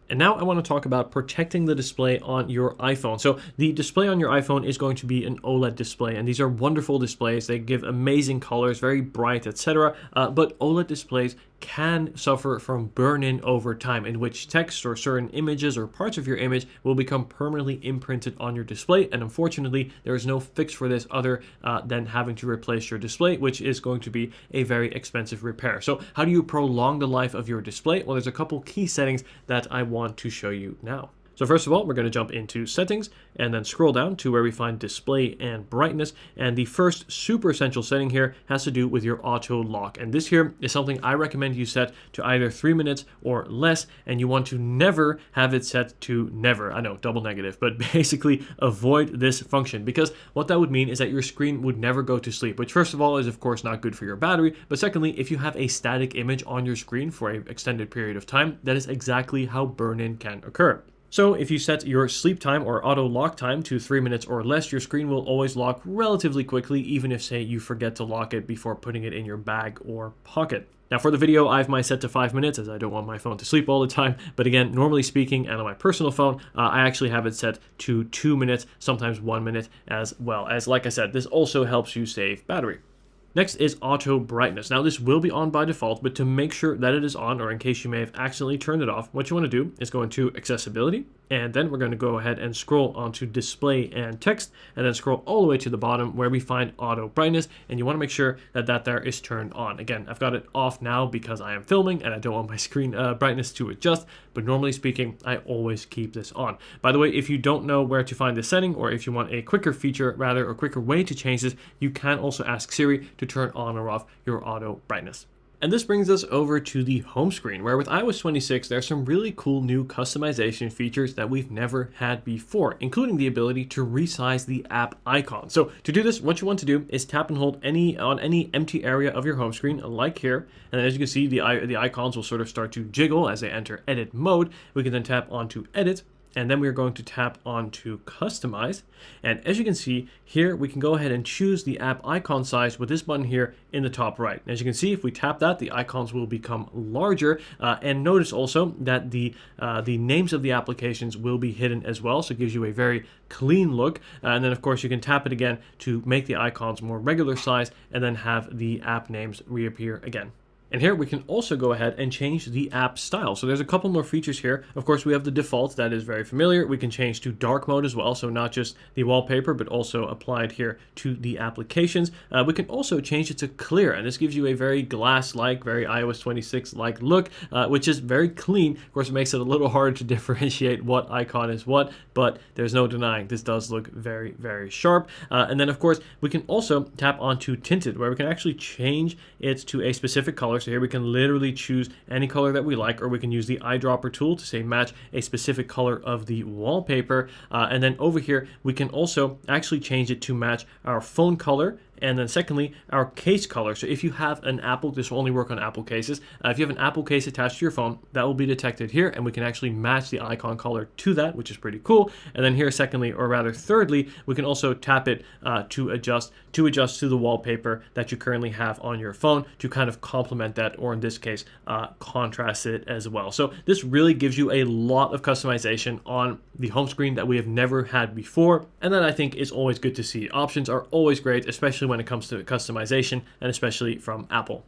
And now I want to talk about protecting the display on your iPhone. So the display on your iPhone is going to be an OLED display, and these are wonderful displays. They give amazing colors, very bright, etc. But OLED displays can suffer from burn-in over time, in which text or certain images or parts of your image will become permanently imprinted on your display. And unfortunately, there is no fix for this other than having to replace your display, which is going to be a very expensive repair. So how do you prolong the life of your display? Well, there's a couple key settings that I want to show you now. So first of all, we're going to jump into settings and then scroll down to where we find display and brightness. And the first super essential setting here has to do with your auto lock. And this here is something I recommend you set to either 3 minutes or less. And you want to never have it set to never. I know, double negative, but basically avoid this function, because what that would mean is that your screen would never go to sleep, which first of all is of course not good for your battery. But secondly, if you have a static image on your screen for an extended period of time, that is exactly how burn-in can occur. So if you set your sleep time or auto lock time to 3 minutes or less, your screen will always lock relatively quickly, even if, say, you forget to lock it before putting it in your bag or pocket. Now for the video, I have mine set to 5 minutes, as I don't want my phone to sleep all the time. But again, normally speaking, and on my personal phone, I actually have it set to 2 minutes, sometimes 1 minute as well. As like I said, this also helps you save battery. Next is auto brightness. Now this will be on by default, but to make sure that it is on, or in case you may have accidentally turned it off, what you want to do is go into accessibility, and then we're going to go ahead and scroll onto display and text, and then scroll all the way to the bottom where we find auto brightness, and you want to make sure that that there is turned on. Again, I've got it off now because I am filming and I don't want my screen brightness to adjust, but normally speaking, I always keep this on. By the way, if you don't know where to find this setting, or if you want a quicker feature rather, or quicker way to change this, you can also ask Siri to turn on or off your auto brightness. And this brings us over to the home screen, where with iOS 26, there's some really cool new customization features that we've never had before, including the ability to resize the app icon. So to do this, what you want to do is tap and hold on any empty area of your home screen, like here. And then as you can see, the icons will sort of start to jiggle as they enter edit mode. We can then tap onto edit, and then we're going to tap onto customize. And as you can see here, we can go ahead and choose the app icon size with this button here in the top right. As you can see, if we tap that, the icons will become larger. And notice also that the names of the applications will be hidden as well. So it gives you a very clean look. And then of course you can tap it again to make the icons more regular size, and then have the app names reappear again. And here we can also go ahead and change the app style. So there's a couple more features here. Of course, we have the default that is very familiar. We can change to dark mode as well. So not just the wallpaper, but also applied here to the applications. We can also change it to clear. And this gives you a very glass-like, very iOS 26-like look, which is very clean. Of course, it makes it a little hard to differentiate what icon is what, but there's no denying this does look very, very sharp. And then of course, we can also tap onto tinted, where we can actually change it to a specific color. So here we can literally choose any color that we like, or we can use the eyedropper tool to say match a specific color of the wallpaper. And then over here, we can also actually change it to match our phone color. And then secondly, our case color. So if you have an Apple, this will only work on Apple cases. If you have an Apple case attached to your phone, that will be detected here, and we can actually match the icon color to that, which is pretty cool. And then here, secondly, or rather thirdly, we can also tap it to adjust to the wallpaper that you currently have on your phone to kind of complement that, or in this case, contrast it as well. So this really gives you a lot of customization on the home screen that we have never had before, and that I think is always good to see. Options are always great, especially when it comes to customization, and especially from Apple.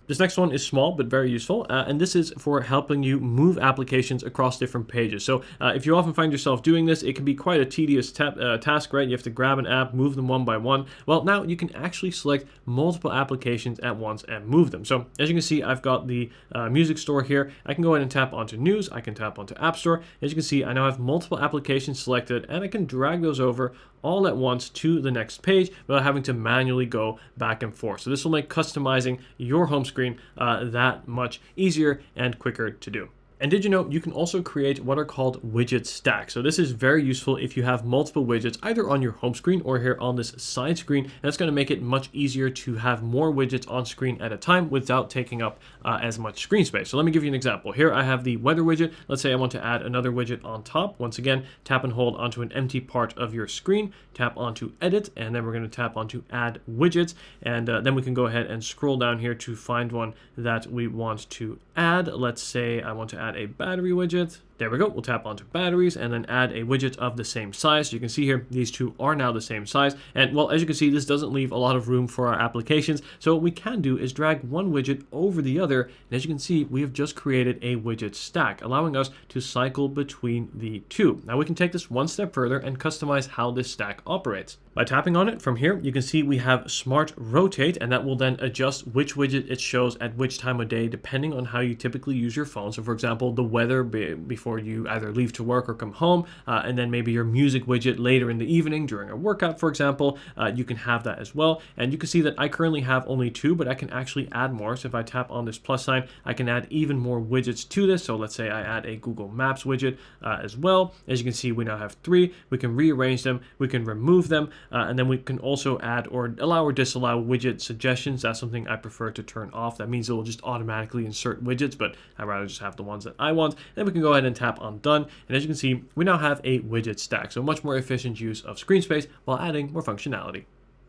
This next one is small but very useful, and this is for helping you move applications across different pages. So if you often find yourself doing this, it can be quite a tedious task, right? You have to grab an app, move them one by one. Well, now you can actually select multiple applications at once and move them. So as you can see, I've got the music store here. I can go ahead and tap onto News. I can tap onto App Store. As you can see, I now have multiple applications selected, and I can drag those over all at once to the next page without having to manually go back and forth. So this will make customizing your home screen that much easier and quicker to do. And did you know you can also create what are called widget stacks? So this is very useful if you have multiple widgets either on your home screen or here on this side screen, and it's going to make it much easier to have more widgets on screen at a time without taking up as much screen space. So let me give you an example. Here I have the weather widget. Let's say I want to add another widget on top. Once again, tap and hold onto an empty part of your screen, tap onto edit, and then we're going to tap onto add widgets, and then we can go ahead and scroll down here to find one that we want to add. Let's say I want to add a battery widget. There we go. We'll tap onto batteries and then add a widget of the same size. So you can see here, these two are now the same size. And well, as you can see, this doesn't leave a lot of room for our applications. So what we can do is drag one widget over the other. And as you can see, we have just created a widget stack, allowing us to cycle between the two. Now we can take this one step further and customize how this stack operates. By tapping on it from here, you can see we have Smart Rotate, and that will then adjust which widget it shows at which time of day, depending on how you typically use your phone. So for example, the weather before you either leave to work or come home, and then maybe your music widget later in the evening during a workout, for example, you can have that as well. And you can see that I currently have only two, but I can actually add more. So if I tap on this plus sign, I can add even more widgets to this. So let's say I add a Google Maps widget as well. As you can see, we now have three. We can rearrange them, we can remove them, and then we can also add or allow or disallow widget suggestions. That's something I prefer to turn off. That means it will just automatically insert widgets, but I'd rather just have the ones that I want. Then we can go ahead and tap on done. And as you can see, we now have a widget stack. So much more efficient use of screen space while adding more functionality.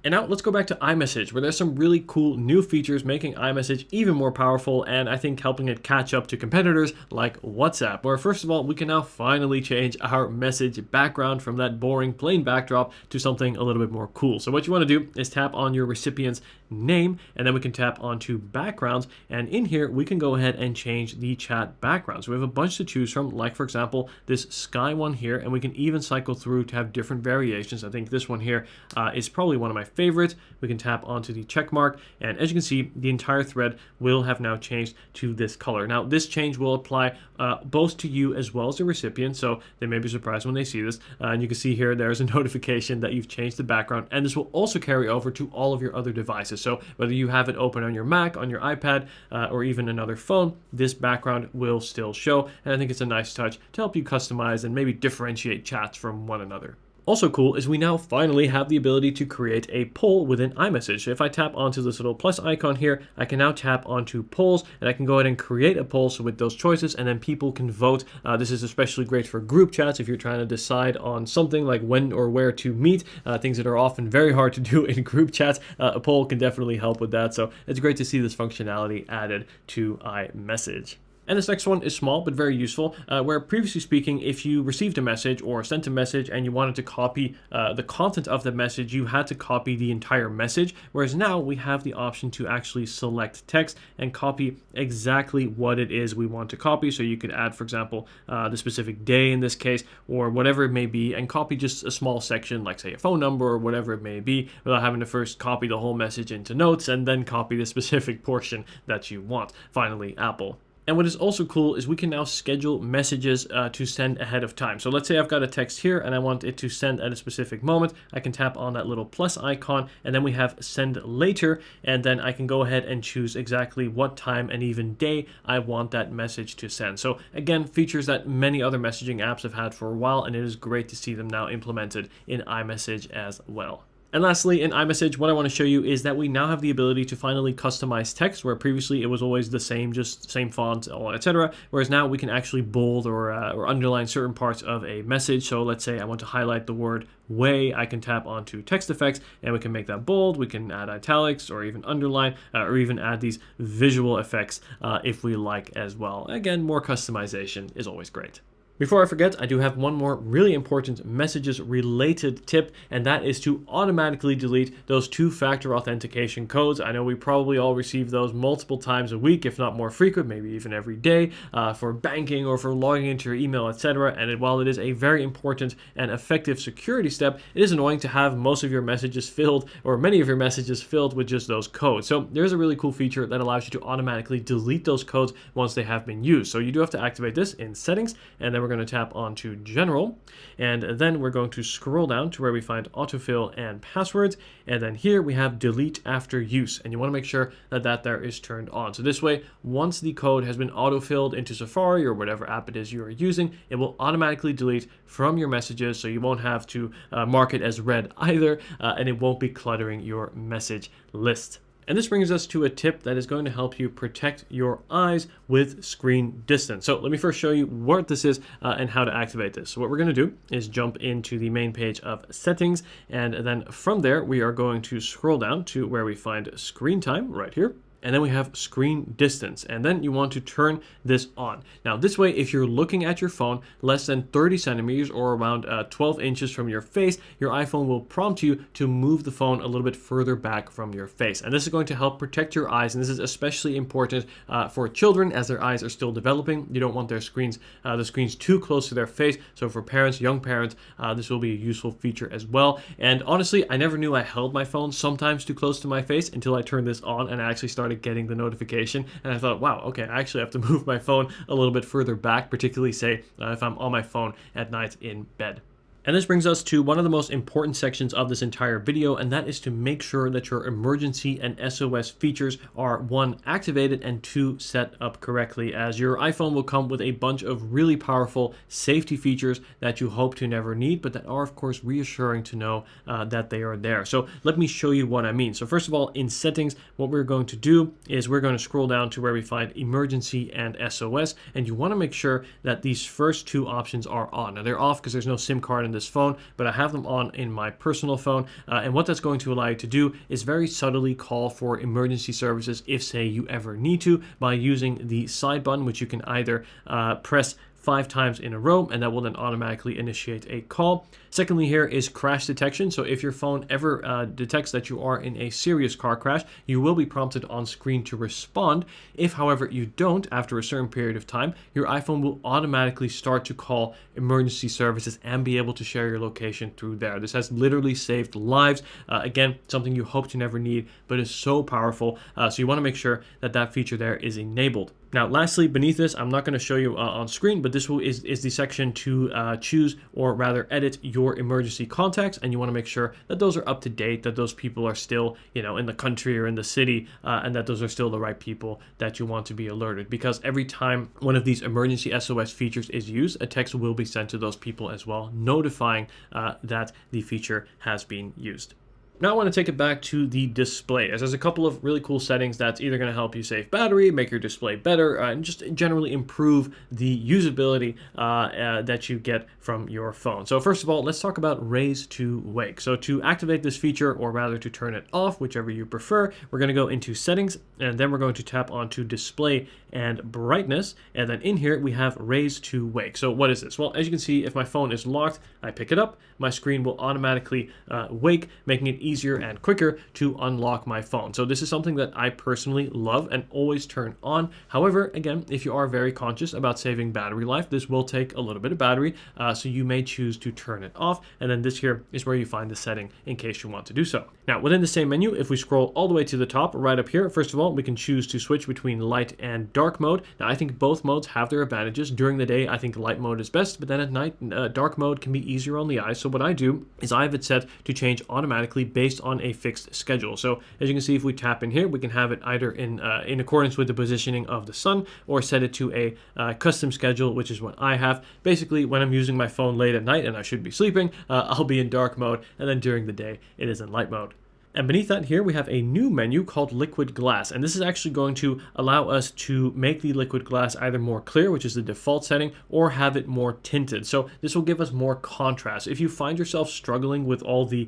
And now let's go back to iMessage, where there's some really cool new features making iMessage even more powerful, and I think helping it catch up to competitors like WhatsApp, where first of all, we can now finally change our message background from that boring plain backdrop to something a little bit more cool. So what you want to do is tap on your recipient's name, and then we can tap onto backgrounds, and in here we can go ahead and change the chat background. So we have a bunch to choose from, like for example this sky one here, and we can even cycle through to have different variations. I think this one here is probably one of my favorites. We can tap onto the check mark, and as you can see, the entire thread will have now changed to this color. Now this change will apply both to you as well as the recipient, so they may be surprised when they see this, and you can see here there's a notification that you've changed the background, and this will also carry over to all of your other devices. So whether you have it open on your Mac, on your iPad, or even another phone, this background will still show, and I think it's a nice touch to help you customize and maybe differentiate chats from one another. Also cool is we now finally have the ability to create a poll within iMessage. So if I tap onto this little plus icon here, I can now tap onto polls, and I can go ahead and create a poll with those choices, and then people can vote. This is especially great for group chats if you're trying to decide on something like when or where to meet, things that are often very hard to do in group chats. A poll can definitely help with that, so it's great to see this functionality added to iMessage. And this next one is small but very useful, where previously speaking, if you received a message or sent a message and you wanted to copy the content of the message, you had to copy the entire message, whereas now we have the option to actually select text and copy exactly what it is we want to copy. So you could add, for example, the specific day in this case, or whatever it may be, and copy just a small section, like say a phone number or whatever it may be, without having to first copy the whole message into notes and then copy the specific portion that you want. Finally, Apple. And what is also cool is we can now schedule messages to send ahead of time. So let's say I've got a text here and I want it to send at a specific moment. I can tap on that little plus icon, and then we have send later, and then I can go ahead and choose exactly what time and even day I want that message to send. So again, features that many other messaging apps have had for a while, and it is great to see them now implemented in iMessage as well. And lastly, in iMessage, what I want to show you is that we now have the ability to finally customize text, where previously it was always the same, just same font, etc. Whereas now we can actually bold or underline certain parts of a message. So let's say I want to highlight the word way, I can tap onto text effects and we can make that bold. We can add italics or even underline or even add these visual effects if we like as well. Again, more customization is always great. Before I forget, I do have one more really important messages related tip, and that is to automatically delete those two-factor authentication codes. I know we probably all receive those multiple times a week, if not more frequent, maybe even every day, for banking or for logging into your email, etc. And while it is a very important and effective security step, it is annoying to have most of your messages filled, or many of your messages filled with just those codes. So there's a really cool feature that allows you to automatically delete those codes once they have been used. So you do have to activate this in settings, and then we're going to tap onto general, and then we're going to scroll down to where we find autofill and passwords, and then here we have delete after use, and you want to make sure that that there is turned on. So this way, once the code has been autofilled into Safari or whatever app it is you are using, it will automatically delete from your messages, so you won't have to mark it as read either, and it won't be cluttering your message list. And this brings us to a tip that is going to help you protect your eyes with screen distance. So let me first show you what this is and how to activate this. So what we're going to do is jump into the main page of settings, and then from there we are going to scroll down to where we find screen time right here. And then we have screen distance, and then you want to turn this on. Now this way, if you're looking at your phone less than 30 centimeters or around 12 inches from your face, your iPhone will prompt you to move the phone a little bit further back from your face. And this is going to help protect your eyes, and this is especially important for children as their eyes are still developing. You don't want their screens, the screens too close to their face. So for parents, young parents, this will be a useful feature as well. And honestly, I never knew I held my phone sometimes too close to my face until I turned this on and I actually started getting the notification, and I thought, wow, okay, I actually have to move my phone a little bit further back, particularly say if I'm on my phone at night in bed. And this brings us to one of the most important sections of this entire video, and that is to make sure that your emergency and SOS features are 1, activated, and 2, set up correctly, as your iPhone will come with a bunch of really powerful safety features that you hope to never need, but that are of course reassuring to know that they are there. So let me show you what I mean. So first of all, in settings, what we're going to do is we're going to scroll down to where we find emergency and SOS, and you want to make sure that these first 2 options are on. Now they're off because there's no SIM card in this phone, but I have them on in my personal phone. And what that's going to allow you to do is very subtly call for emergency services if, say, you ever need to, by using the side button, which you can either press 5 times in a row, and that will then automatically initiate a call. Secondly, here is crash detection. So if your phone ever detects that you are in a serious car crash, you will be prompted on screen to respond. If, however, you don't, after a certain period of time, your iPhone will automatically start to call emergency services and be able to share your location through there. This has literally saved lives. Again, something you hope to never need, but is so powerful. So you want to make sure that that feature there is enabled. Now, lastly, beneath this, I'm not going to show you on screen, but this is the section to choose, or rather edit, your emergency contacts, and you want to make sure that those are up to date, that those people are still, in the country or in the city, and that those are still the right people that you want to be alerted. Because every time one of these emergency SOS features is used, a text will be sent to those people as well, notifying that the feature has been used. Now I want to take it back to the display, as there's a couple of really cool settings that's either going to help you save battery, make your display better, and just generally improve the usability that you get from your phone. So first of all, let's talk about raise to wake. So to activate this feature, or rather to turn it off, whichever you prefer, we're going to go into settings, and then we're going to tap onto display and brightness, and then in here we have raise to wake. So what is this? Well, as you can see, if my phone is locked, I pick it up, my screen will automatically wake, making it easier and quicker to unlock my phone. So this is something that I personally love and always turn on. However, again, if you are very conscious about saving battery life, this will take a little bit of battery, so you may choose to turn it off, and then this here is where you find the setting in case you want to do so. Now, within the same menu, if we scroll all the way to the top, right up here, first of all, we can choose to switch between light and dark mode. Now, I think both modes have their advantages. During the day, I think light mode is best, but then at night, dark mode can be easier on the eyes. So what I do is I have it set to change automatically based on a fixed schedule. So as you can see, if we tap in here, we can have it either in accordance with the positioning of the sun, or set it to a custom schedule, which is what I have. Basically, when I'm using my phone late at night and I should be sleeping, I'll be in dark mode, and then during the day, it is in light mode. And beneath that here, we have a new menu called Liquid Glass. And this is actually going to allow us to make the liquid glass either more clear, which is the default setting, or have it more tinted. So this will give us more contrast. If you find yourself struggling with all the,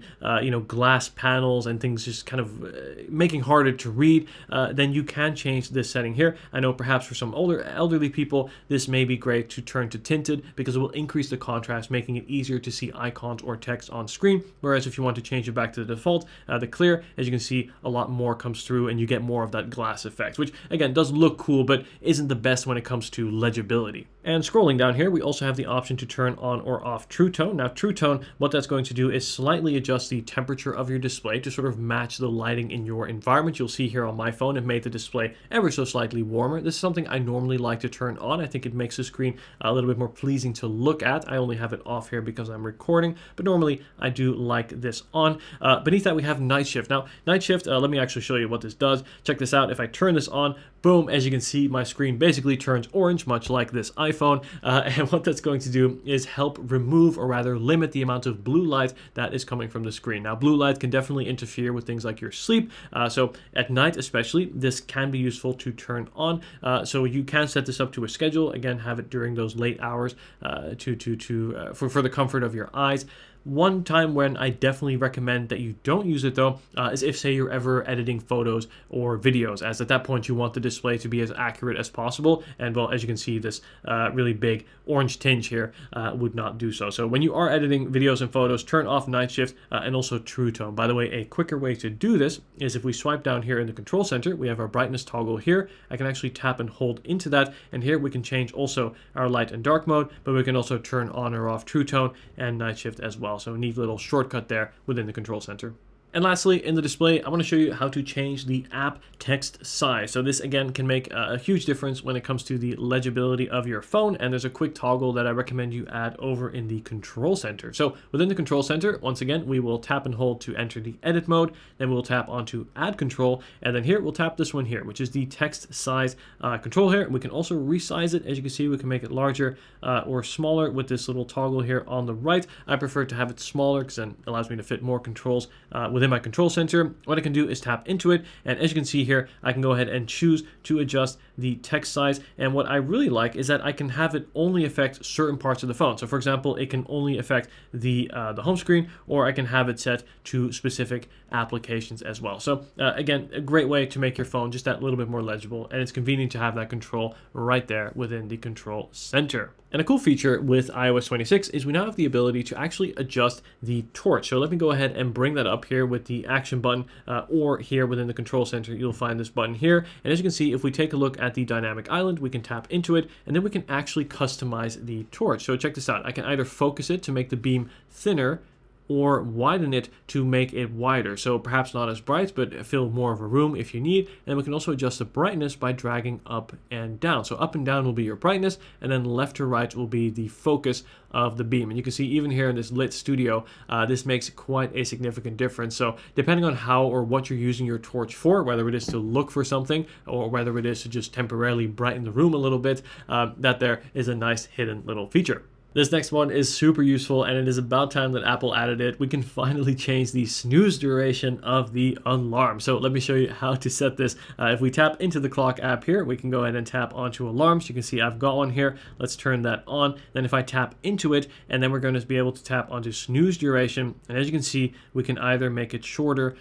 glass panels and things just kind of making harder to read, then you can change this setting here. I know perhaps for some elderly people, this may be great to turn to tinted, because it will increase the contrast, making it easier to see icons or text on screen. Whereas if you want to change it back to the default, the clear, as you can see, a lot more comes through and you get more of that glass effect, which again does look cool, but isn't the best when it comes to legibility. And scrolling down here, we also have the option to turn on or off True Tone. Now, True Tone, what that's going to do is slightly adjust the temperature of your display to sort of match the lighting in your environment. You'll see here on my phone, it made the display ever so slightly warmer. This is something I normally like to turn on. I think it makes the screen a little bit more pleasing to look at. I only have it off here because I'm recording, but normally I do like this on. Beneath that, we have night shift. Now, night shift, let me actually show you what this does. Check this out. If I turn this on, boom, as you can see, my screen basically turns orange, much like this iPhone. And what that's going to do is help remove, or rather limit, the amount of blue light that is coming from the screen. Now, blue light can definitely interfere with things like your sleep. So at night especially, this can be useful to turn on. So you can set this up to a schedule. Again, have it during those late hours for the comfort of your eyes. One time when I definitely recommend that you don't use it, though, is if, say, you're ever editing photos or videos, as at that point you want the display to be as accurate as possible. And, well, as you can see, this really big orange tinge here would not do so. So when you are editing videos and photos, turn off night shift and also True Tone. By the way, a quicker way to do this is if we swipe down here in the control center, we have our brightness toggle here. I can actually tap and hold into that, and here we can change also our light and dark mode, but we can also turn on or off True Tone and night shift as well. So a neat little shortcut there within the control center. And lastly, in the display, I want to show you how to change the app text size. So this, again, can make a huge difference when it comes to the legibility of your phone. And there's a quick toggle that I recommend you add over in the control center. So within the control center, once again, we will tap and hold to enter the edit mode. Then we'll tap onto add control. And then here, we'll tap this one here, which is the text size control here. We can also resize it. As you can see, we can make it larger or smaller with this little toggle here on the right. I prefer to have it smaller because then it allows me to fit more controls within my control center. What I can do is tap into it, and as you can see here, I can go ahead and choose to adjust the text size. And what I really like is that I can have it only affect certain parts of the phone. So for example, it can only affect the home screen, or I can have it set to specific applications as well. So again, a great way to make your phone just that little bit more legible, and it's convenient to have that control right there within the control center. And a cool feature with iOS 26 is we now have the ability to actually adjust the torch. So let me go ahead and bring that up here with the action button, or here within the control center, you'll find this button here. And as you can see, if we take a look at the dynamic island, we can tap into it, and then we can actually customize the torch. So check this out. I can either focus it to make the beam thinner, or widen it to make it wider. So perhaps not as bright, but fill more of a room if you need. And we can also adjust the brightness by dragging up and down. So up and down will be your brightness, and then left to right will be the focus of the beam. And you can see even here in this lit studio, this makes quite a significant difference. So depending on how or what you're using your torch for, whether it is to look for something or whether it is to just temporarily brighten the room a little bit, that there is a nice hidden little feature. This next one is super useful, and it is about time that Apple added it. We can finally change the snooze duration of the alarm. So let me show you how to set this. If we tap into the clock app here, we can go ahead and tap onto alarms. You can see I've got one here. Let's turn that on. Then if I tap into it, and then we're going to be able to tap onto snooze duration. And as you can see, we can either make it shorter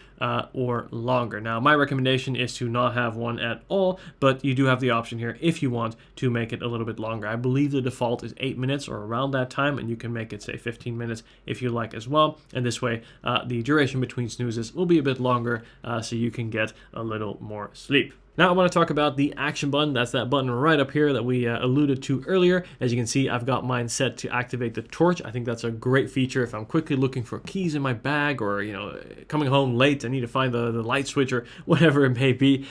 or longer. Now, my recommendation is to not have one at all, but you do have the option here if you want to make it a little bit longer. I believe the default is 8 minutes or around that time, and you can make it say 15 minutes if you like as well. And this way the duration between snoozes will be a bit longer, so you can get a little more sleep. Now I want to talk about the action button. That's that button right up here that we alluded to earlier. As you can see, I've got mine set to activate the torch. I think that's a great feature if I'm quickly looking for keys in my bag, or coming home late, I need to find the light switch or whatever it may be.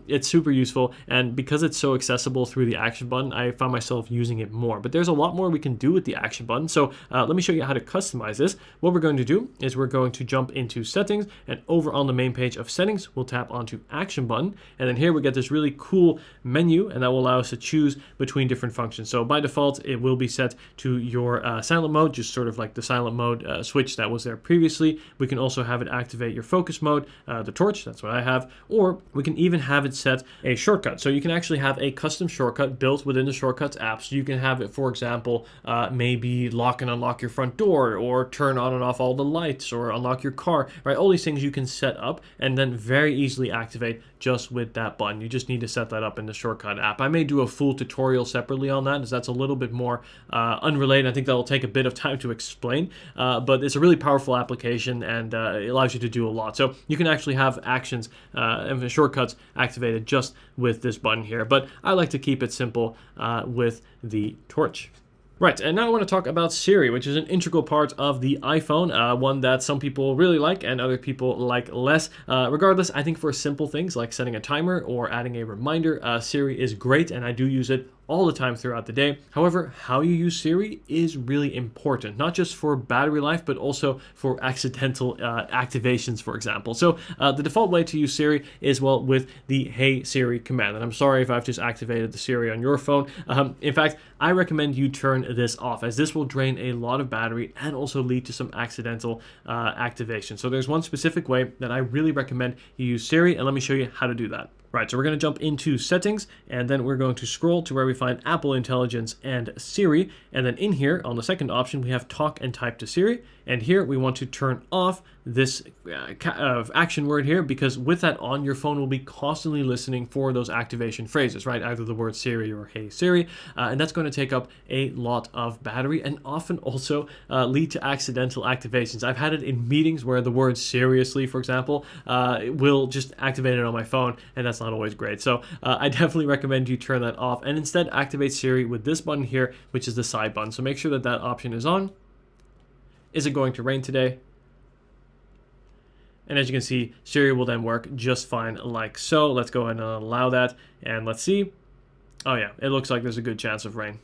It's super useful, and because it's so accessible through the action button, I found myself using it more. But there's a lot more we can do with the action button. So let me show you how to customize this. What we're going to do is we're going to jump into settings, and over on the main page of settings, we'll tap onto action button, and then here we get this really cool menu, and that will allow us to choose between different functions. So by default, it will be set to your silent mode, just sort of like the silent mode switch that was there previously. We can also have it activate your focus mode, the torch, that's what I have, or we can even have it set a shortcut. So you can actually have a custom shortcut built within the Shortcuts app. So you can have it, for example, maybe lock and unlock your front door, or turn on and off all the lights, or unlock your car, right? All these things you can set up and then very easily activate just with that button. You just need to set that up in the Shortcut app. I may do a full tutorial separately on that, as that's a little bit more unrelated. I think that will take a bit of time to explain, but it's a really powerful application, and it allows you to do a lot. So you can actually have actions and shortcuts activated just with this button here, but I like to keep it simple with the torch. Right, and now I want to talk about Siri, which is an integral part of the iPhone, one that some people really like and other people like less. Regardless, I think for simple things like setting a timer or adding a reminder, Siri is great, and I do use it all the time throughout the day. However, how you use Siri is really important, not just for battery life, but also for accidental activations, for example. So the default way to use Siri is, well, with the Hey Siri command. And I'm sorry if I've just activated the Siri on your phone. In fact, I recommend you turn this off, as this will drain a lot of battery and also lead to some accidental activation. So there's one specific way that I really recommend you use Siri, and let me show you how to do that. Right, so we're going to jump into settings, and then we're going to scroll to where we find Apple Intelligence and Siri, and then in here on the second option we have talk and type to Siri, and here we want to turn off this action word here, because with that on, your phone will be constantly listening for those activation phrases, right? Either the word Siri or Hey Siri, and that's going to take up a lot of battery and often also lead to accidental activations. I've had it in meetings where the word seriously, for example, will just activate it on my phone, and that's not always great. So I definitely recommend you turn that off and instead activate Siri with this button here, which is the side button. So make sure that that option is on. Is it going to rain today? And as you can see, Siri will then work just fine like so. Let's go ahead and allow that, and let's see. Oh yeah, it looks like there's a good chance of rain.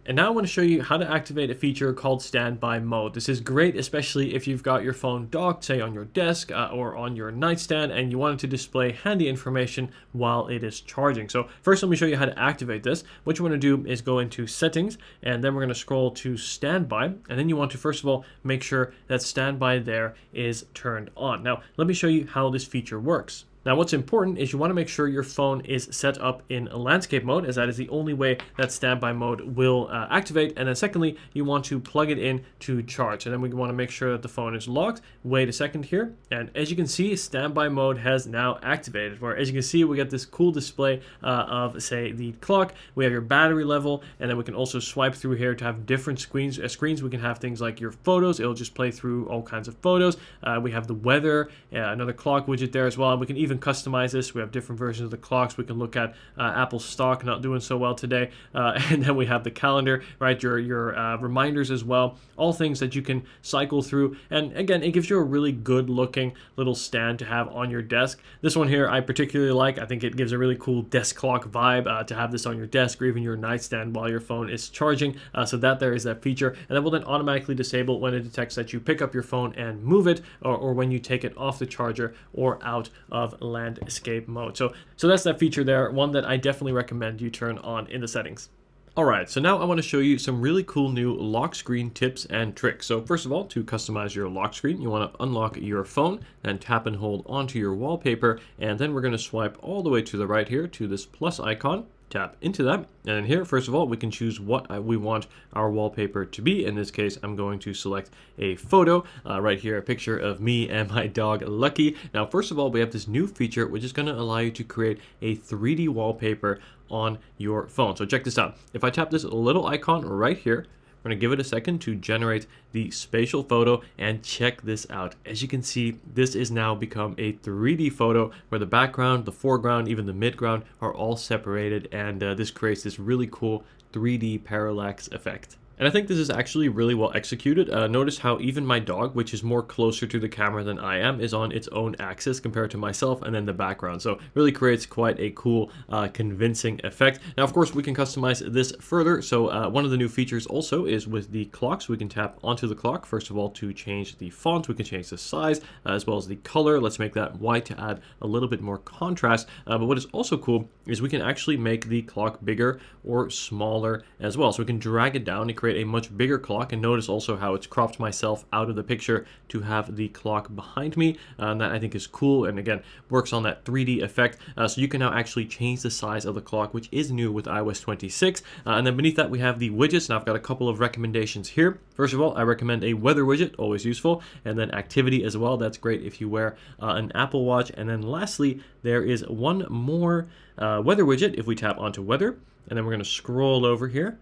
And now I want to show you how to activate a feature called standby mode. This is great, especially if you've got your phone docked, say on your desk or on your nightstand, and you want it to display handy information while it is charging. So first, let me show you how to activate this. What you want to do is go into settings, and then we're going to scroll to standby. And then you want to, first of all, make sure that standby there is turned on. Now, let me show you how this feature works. Now, what's important is you want to make sure your phone is set up in landscape mode, as that is the only way that standby mode will activate. And then secondly, you want to plug it in to charge. And then we want to make sure that the phone is locked. Wait a second here. And as you can see, standby mode has now activated, where as you can see, we get this cool display of, say, the clock. We have your battery level, and then we can also swipe through here to have different screens. We can have things like your photos. It'll just play through all kinds of photos. We have the weather, another clock widget there as well. We can even customize this. We have different versions of the clocks. We can look at Apple stock, not doing so well today. And then we have the calendar, right? Your reminders as well. All things that you can cycle through. And again, it gives you a really good looking little stand to have on your desk. This one here I particularly like. I think it gives a really cool desk clock vibe to have this on your desk or even your nightstand while your phone is charging. So that there is that feature. And that will then automatically disable when it detects that you pick up your phone and move it, or when you take it off the charger or out of landscape mode. So that's that feature there, one that I definitely recommend you turn on in the settings. Alright, so now I want to show you some really cool new lock screen tips and tricks. So first of all, to customize your lock screen, you want to unlock your phone and tap and hold onto your wallpaper, and then we're going to swipe all the way to the right here to this plus icon. Tap into that, and then here, first of all, we can choose what we want our wallpaper to be. In this case, I'm going to select a photo right here, a picture of me and my dog Lucky. Now, first of all, we have this new feature which is going to allow you to create a 3D wallpaper on your phone. So check this out. If I tap this little icon right here, I'm going to give it a second to generate the spatial photo, and check this out. As you can see, this is now become a 3D photo where the background, the foreground, even the midground are all separated, and this creates this really cool 3D parallax effect. And I think this is actually really well executed. Notice how even my dog, which is more closer to the camera than I am, is on its own axis compared to myself and then the background. So really creates quite a cool, convincing effect. Now, of course, we can customize this further. So one of the new features also is with the clocks. We can tap onto the clock, first of all, to change the font. We can change the size as well as the color. Let's make that white to add a little bit more contrast. But what is also cool is we can actually make the clock bigger or smaller as well. So we can drag it down to create a much bigger clock, and notice also how it's cropped myself out of the picture to have the clock behind me, and that I think is cool, and again works on that 3D effect. So you can now actually change the size of the clock, which is new with iOS 26. And then beneath that we have the widgets. Now I've got a couple of recommendations here. First of all, I recommend a weather widget, always useful, and then activity as well. That's great if you wear an Apple Watch. And then lastly, there is one more weather widget. If we tap onto weather, and then we're going to scroll over here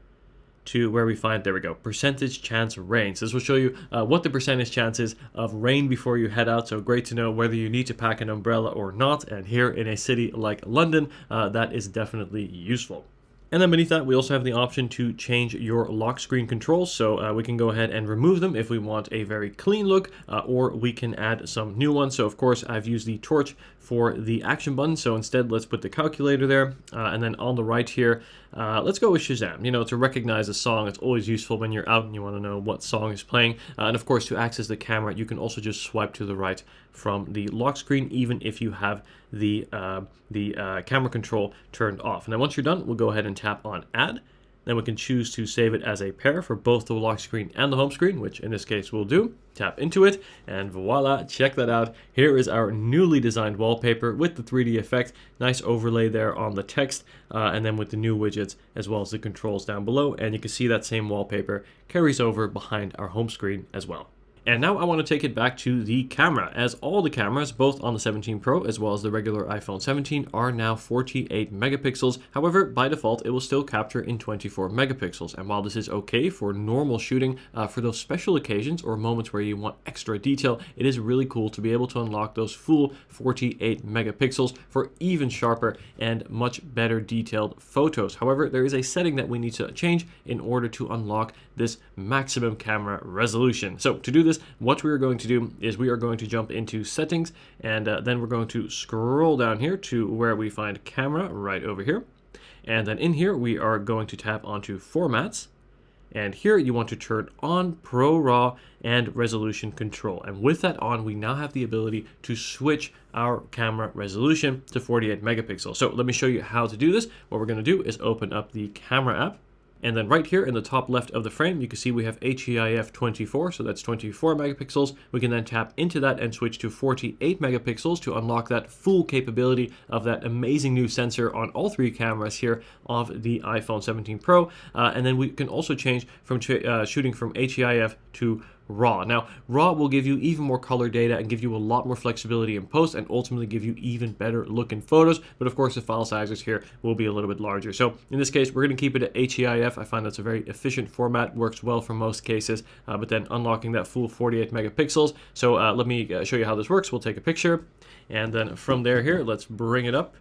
to where we find, there we go, percentage chance rain. So this will show you what the percentage chance is of rain before you head out. So great to know whether you need to pack an umbrella or not. And here in a city like London, that is definitely useful. And then beneath that, we also have the option to change your lock screen controls. So we can go ahead and remove them if we want a very clean look, or we can add some new ones. So of course, I've used the torch for the action button. So instead, let's put the calculator there. And then on the right here, let's go with Shazam. You know, to recognize a song, it's always useful when you're out and you want to know what song is playing. And of course, to access the camera, you can also just swipe to the right from the lock screen, even if you have the camera control turned off. And then once you're done, we'll go ahead and tap on Add. Then we can choose to save it as a pair for both the lock screen and the home screen, which in this case we'll do. Tap into it, and voila, check that out. Here is our newly designed wallpaper with the 3D effect. Nice overlay there on the text, and then with the new widgets as well as the controls down below. And you can see that same wallpaper carries over behind our home screen as well. And now I want to take it back to the camera, as all the cameras, both on the 17 Pro as well as the regular iPhone 17, are now 48 megapixels. However, by default, it will still capture in 24 megapixels. And while this is okay for normal shooting, for those special occasions or moments where you want extra detail, it is really cool to be able to unlock those full 48 megapixels for even sharper and much better detailed photos. However, there is a setting that we need to change in order to unlock this maximum camera resolution. So to do this, what we are going to do is we are going to jump into settings, and then we're going to scroll down here to where we find camera right over here. And then in here, we are going to tap onto formats. And here you want to turn on Pro RAW and resolution control. And with that on, we now have the ability to switch our camera resolution to 48 megapixels. So let me show you how to do this. What we're going to do is open up the camera app. And then right here in the top left of the frame, you can see we have HEIF 24, so that's 24 megapixels. We can then tap into that and switch to 48 megapixels to unlock that full capability of that amazing new sensor on all three cameras here of the iPhone 17 Pro. And then we can also change from shooting from HEIF to RAW. Now, RAW will give you even more color data and give you a lot more flexibility in post and ultimately give you even better looking photos. But of course, the file sizes here will be a little bit larger. So in this case, we're going to keep it at HEIF. I find that's a very efficient format, works well for most cases, but then unlocking that full 48 megapixels. So let me show you how this works. We'll take a picture, and then from there here, let's bring it up.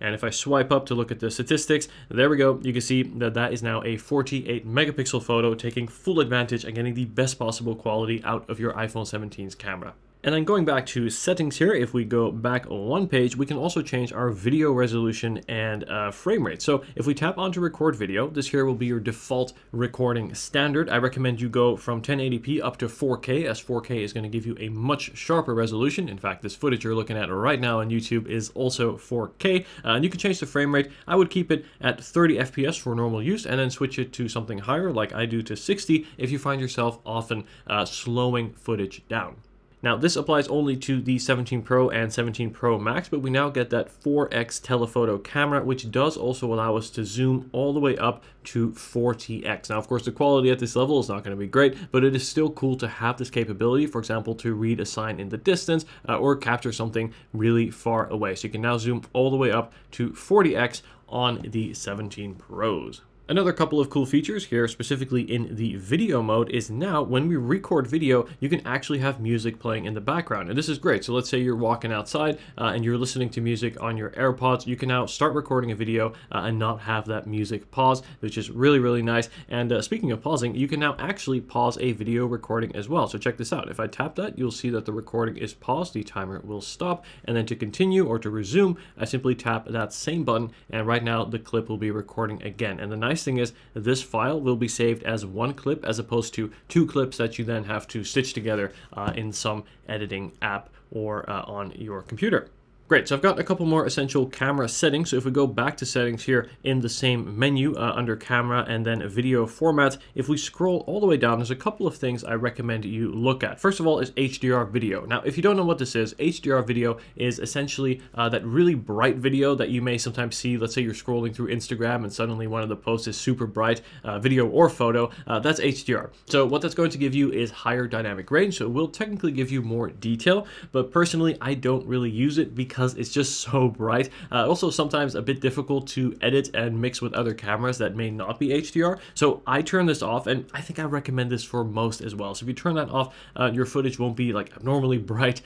And if I swipe up to look at the statistics, there we go. You can see that that is now a 48 megapixel photo, taking full advantage and getting the best possible quality out of your iPhone 17's camera. And then going back to settings here, if we go back one page, we can also change our video resolution and frame rate. So if we tap onto record video, this here will be your default recording standard. I recommend you go from 1080p up to 4K, as 4K is going to give you a much sharper resolution. In fact, this footage you're looking at right now on YouTube is also 4K. And you can change the frame rate. I would keep it at 30 FPS for normal use and then switch it to something higher like I do to 60 if you find yourself often slowing footage down. Now, this applies only to the 17 Pro and 17 Pro Max, but we now get that 4x telephoto camera, which does also allow us to zoom all the way up to 40x. Now, of course, the quality at this level is not going to be great, but it is still cool to have this capability, for example, to read a sign in the distance or capture something really far away. So you can now zoom all the way up to 40x on the 17 Pros. Another couple of cool features here, specifically in the video mode, is now when we record video, you can actually have music playing in the background. And this is great. So let's say you're walking outside and you're listening to music on your AirPods. You can now start recording a video and not have that music pause, which is really, really nice. And speaking of pausing, you can now actually pause a video recording as well. So check this out. If I tap that, you'll see that the recording is paused. The timer will stop. And then to continue or to resume, I simply tap that same button. And right now the clip will be recording again. And the nice thing is this file will be saved as one clip as opposed to two clips that you then have to stitch together in some editing app or on your computer. Great, so I've got a couple more essential camera settings. So if we go back to settings here in the same menu under camera and then video format, if we scroll all the way down, there's a couple of things I recommend you look at. First of all is HDR video. Now, if you don't know what this is, HDR video is essentially that really bright video that you may sometimes see. Let's say you're scrolling through Instagram and suddenly one of the posts is super bright, video or photo. That's HDR. So what that's going to give you is higher dynamic range. So it will technically give you more detail, but personally, I don't really use it because it's just so bright. Also sometimes a bit difficult to edit and mix with other cameras that may not be HDR. So I turn this off, and I think I recommend this for most as well. So if you turn that off, your footage won't be like abnormally bright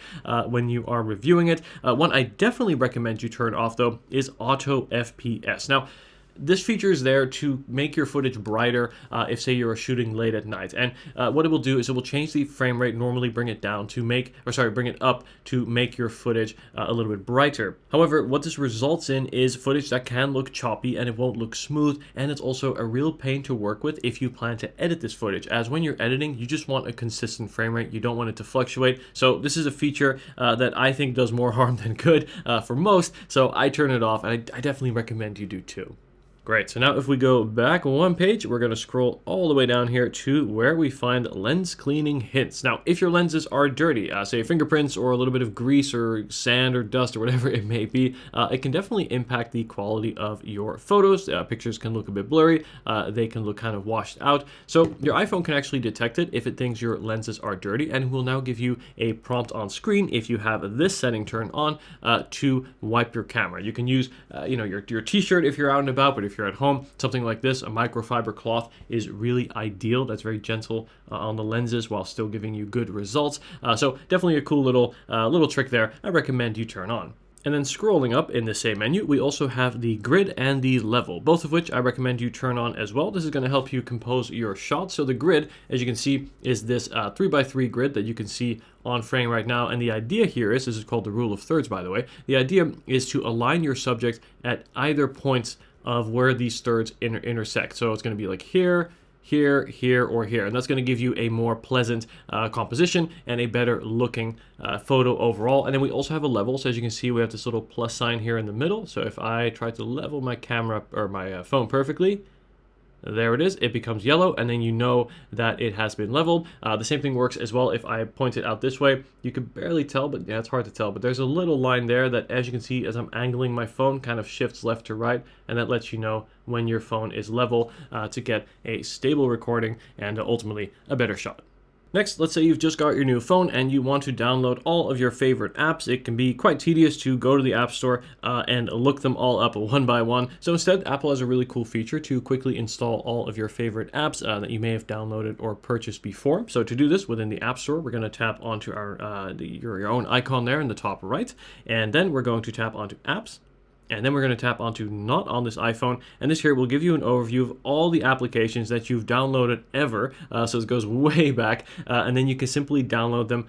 when you are reviewing it. One I definitely recommend you turn off though is auto FPS. Now, this feature is there to make your footage brighter if, say, you're shooting late at night. And what it will do is it will change the frame rate, normally bring it down to bring it up to make your footage a little bit brighter. However, what this results in is footage that can look choppy and it won't look smooth. And it's also a real pain to work with if you plan to edit this footage, as when you're editing, you just want a consistent frame rate. You don't want it to fluctuate. So this is a feature that I think does more harm than good for most. So I turn it off, and I definitely recommend you do too. Great, so now if we go back one page, we're going to scroll all the way down here to where we find lens cleaning hints. Now, if your lenses are dirty, say fingerprints or a little bit of grease or sand or dust or whatever it may be, it can definitely impact the quality of your photos. Pictures can look a bit blurry, they can look kind of washed out. So your iPhone can actually detect it if it thinks your lenses are dirty, and will now give you a prompt on screen if you have this setting turned on to wipe your camera. You can use your t-shirt if you're out and about, but if you're at home, something like this, a microfiber cloth, is really ideal. That's very gentle on the lenses while still giving you good results. So definitely a cool little trick there I recommend you turn on. And then scrolling up in the same menu, we also have the grid and the level, both of which I recommend you turn on as well. This is going to help you compose your shots. So the grid, as you can see, is this 3x3 grid that you can see on frame right now. And the idea here is, this is called the rule of thirds, by the way. The idea is to align your subject at either points of where these thirds intersect. So it's going to be like here, here, here, or here. And that's going to give you a more pleasant composition and a better looking photo overall. And then we also have a level. So as you can see, we have this little plus sign here in the middle. So if I try to level my camera or my phone perfectly, there it is, it becomes yellow, and then you know that it has been leveled. The same thing works as well if I point it out this way. You can barely tell, but yeah, it's hard to tell, but there's a little line there that, as you can see, as I'm angling my phone, kind of shifts left to right, and that lets you know when your phone is level to get a stable recording and ultimately a better shot. Next, let's say you've just got your new phone and you want to download all of your favorite apps. It can be quite tedious to go to the App Store and look them all up one by one. So instead, Apple has a really cool feature to quickly install all of your favorite apps that you may have downloaded or purchased before. So to do this within the App Store, we're going to tap onto your own icon there in the top right, and then we're going to tap onto Apps. And then we're going to tap onto Not on this iPhone, and this here will give you an overview of all the applications that you've downloaded ever, so it goes way back, and then you can simply download them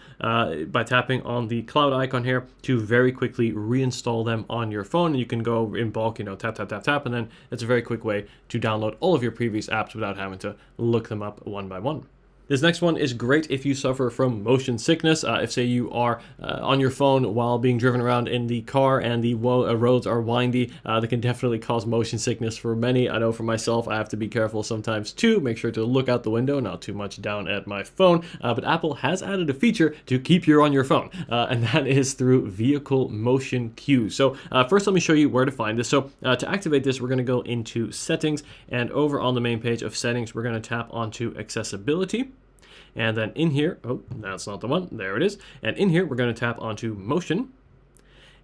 by tapping on the cloud icon here to very quickly reinstall them on your phone. And you can go in bulk, tap, tap, tap, tap, and then it's a very quick way to download all of your previous apps without having to look them up one by one. This next one is great if you suffer from motion sickness. If, say, you are on your phone while being driven around in the car and the roads are windy, that can definitely cause motion sickness for many. I know for myself, I have to be careful sometimes too. Make sure to look out the window, not too much down at my phone. But Apple has added a feature to keep you on your phone, and that is through vehicle motion cues. So first, let me show you where to find this. So to activate this, we're going to go into Settings, and over on the main page of Settings, we're going to tap onto Accessibility. And then in here, oh, that's not the one, there it is. And in here, we're going to tap onto Motion.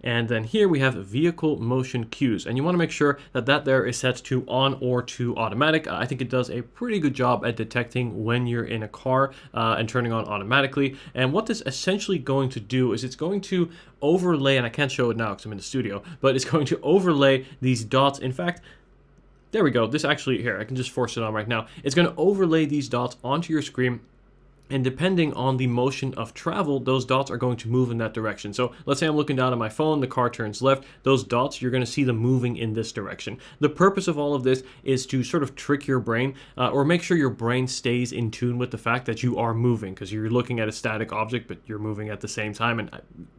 And then here we have vehicle motion cues, and you want to make sure that there is set to on or to automatic. I think it does a pretty good job at detecting when you're in a car and turning on automatically. And what this essentially going to do is it's going to overlay, and I can't show it now because I'm in the studio, but it's going to overlay these dots. In fact, there we go. This actually, here, I can just force it on right now. It's going to overlay these dots onto your screen. And depending on the motion of travel, those dots are going to move in that direction. So let's say I'm looking down at my phone, the car turns left, those dots, you're going to see them moving in this direction. The purpose of all of this is to sort of trick your brain or make sure your brain stays in tune with the fact that you are moving, because you're looking at a static object, but you're moving at the same time. And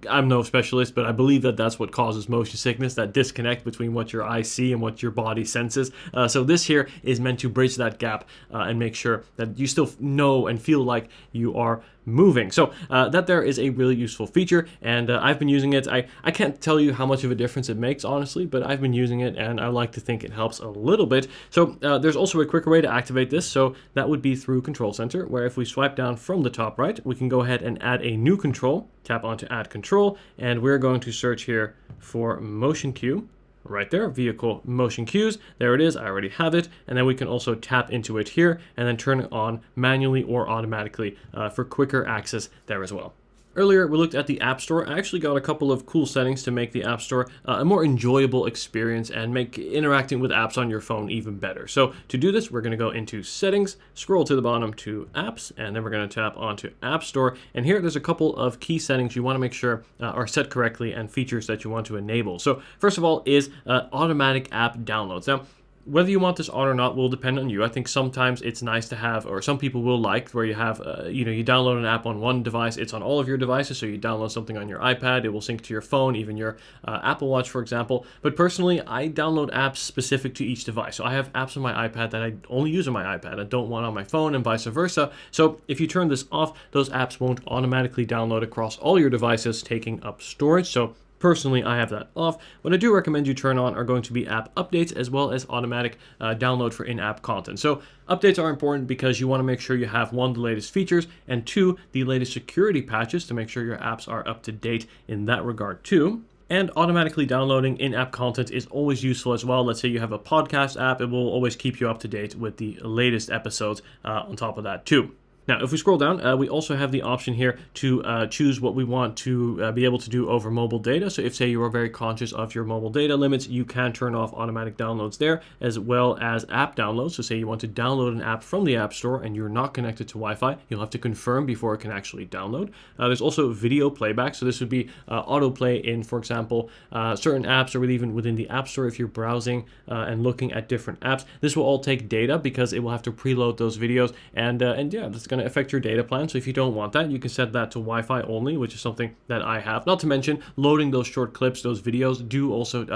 I'm no specialist, but I believe that that's what causes motion sickness, that disconnect between what your eyes see and what your body senses. So this here is meant to bridge that gap and make sure that you still know and feel like you are moving. So that there is a really useful feature, and I've been using it. I can't tell you how much of a difference it makes, honestly, but I've been using it, and I like to think it helps a little bit. So there's also a quicker way to activate this, so that would be through Control Center, where if we swipe down from the top right, we can go ahead and add a new control, tap onto Add Control, and we're going to search here for Motion Cue. Right there, vehicle motion cues. There it is. I already have it. And then we can also tap into it here and then turn it on manually or automatically for quicker access there as well. Earlier, we looked at the App Store. I actually got a couple of cool settings to make the App Store a more enjoyable experience and make interacting with apps on your phone even better. So to do this, we're going to go into Settings, scroll to the bottom to Apps, and then we're going to tap onto App Store. And here, there's a couple of key settings you want to make sure are set correctly and features that you want to enable. So first of all is automatic app downloads. Now, whether you want this on or not will depend on you. I think sometimes it's nice to have, or some people will like, where you have, you download an app on one device, it's on all of your devices. So you download something on your iPad, it will sync to your phone, even your Apple Watch, for example. But personally, I download apps specific to each device. So I have apps on my iPad that I only use on my iPad. I don't want on my phone, and vice versa. So if you turn this off, those apps won't automatically download across all your devices, taking up storage. So personally, I have that off. What I do recommend you turn on are going to be app updates as well as automatic download for in-app content. So updates are important because you want to make sure you have, one, the latest features, and two, the latest security patches to make sure your apps are up to date in that regard too. And automatically downloading in-app content is always useful as well. Let's say you have a podcast app, it will always keep you up to date with the latest episodes on top of that too. Now, if we scroll down, we also have the option here to choose what we want to be able to do over mobile data. So if, say, you are very conscious of your mobile data limits, you can turn off automatic downloads there, as well as app downloads. So say you want to download an app from the App Store and you're not connected to Wi-Fi, you'll have to confirm before it can actually download. There's also video playback. So this would be autoplay in, for example, certain apps, or even within the App Store if you're browsing and looking at different apps. This will all take data because it will have to preload those videos, and yeah, that's going to affect your data plan. So if you don't want that, you can set that to Wi-Fi only, which is something that I have. Not to mention, loading those short clips, those videos,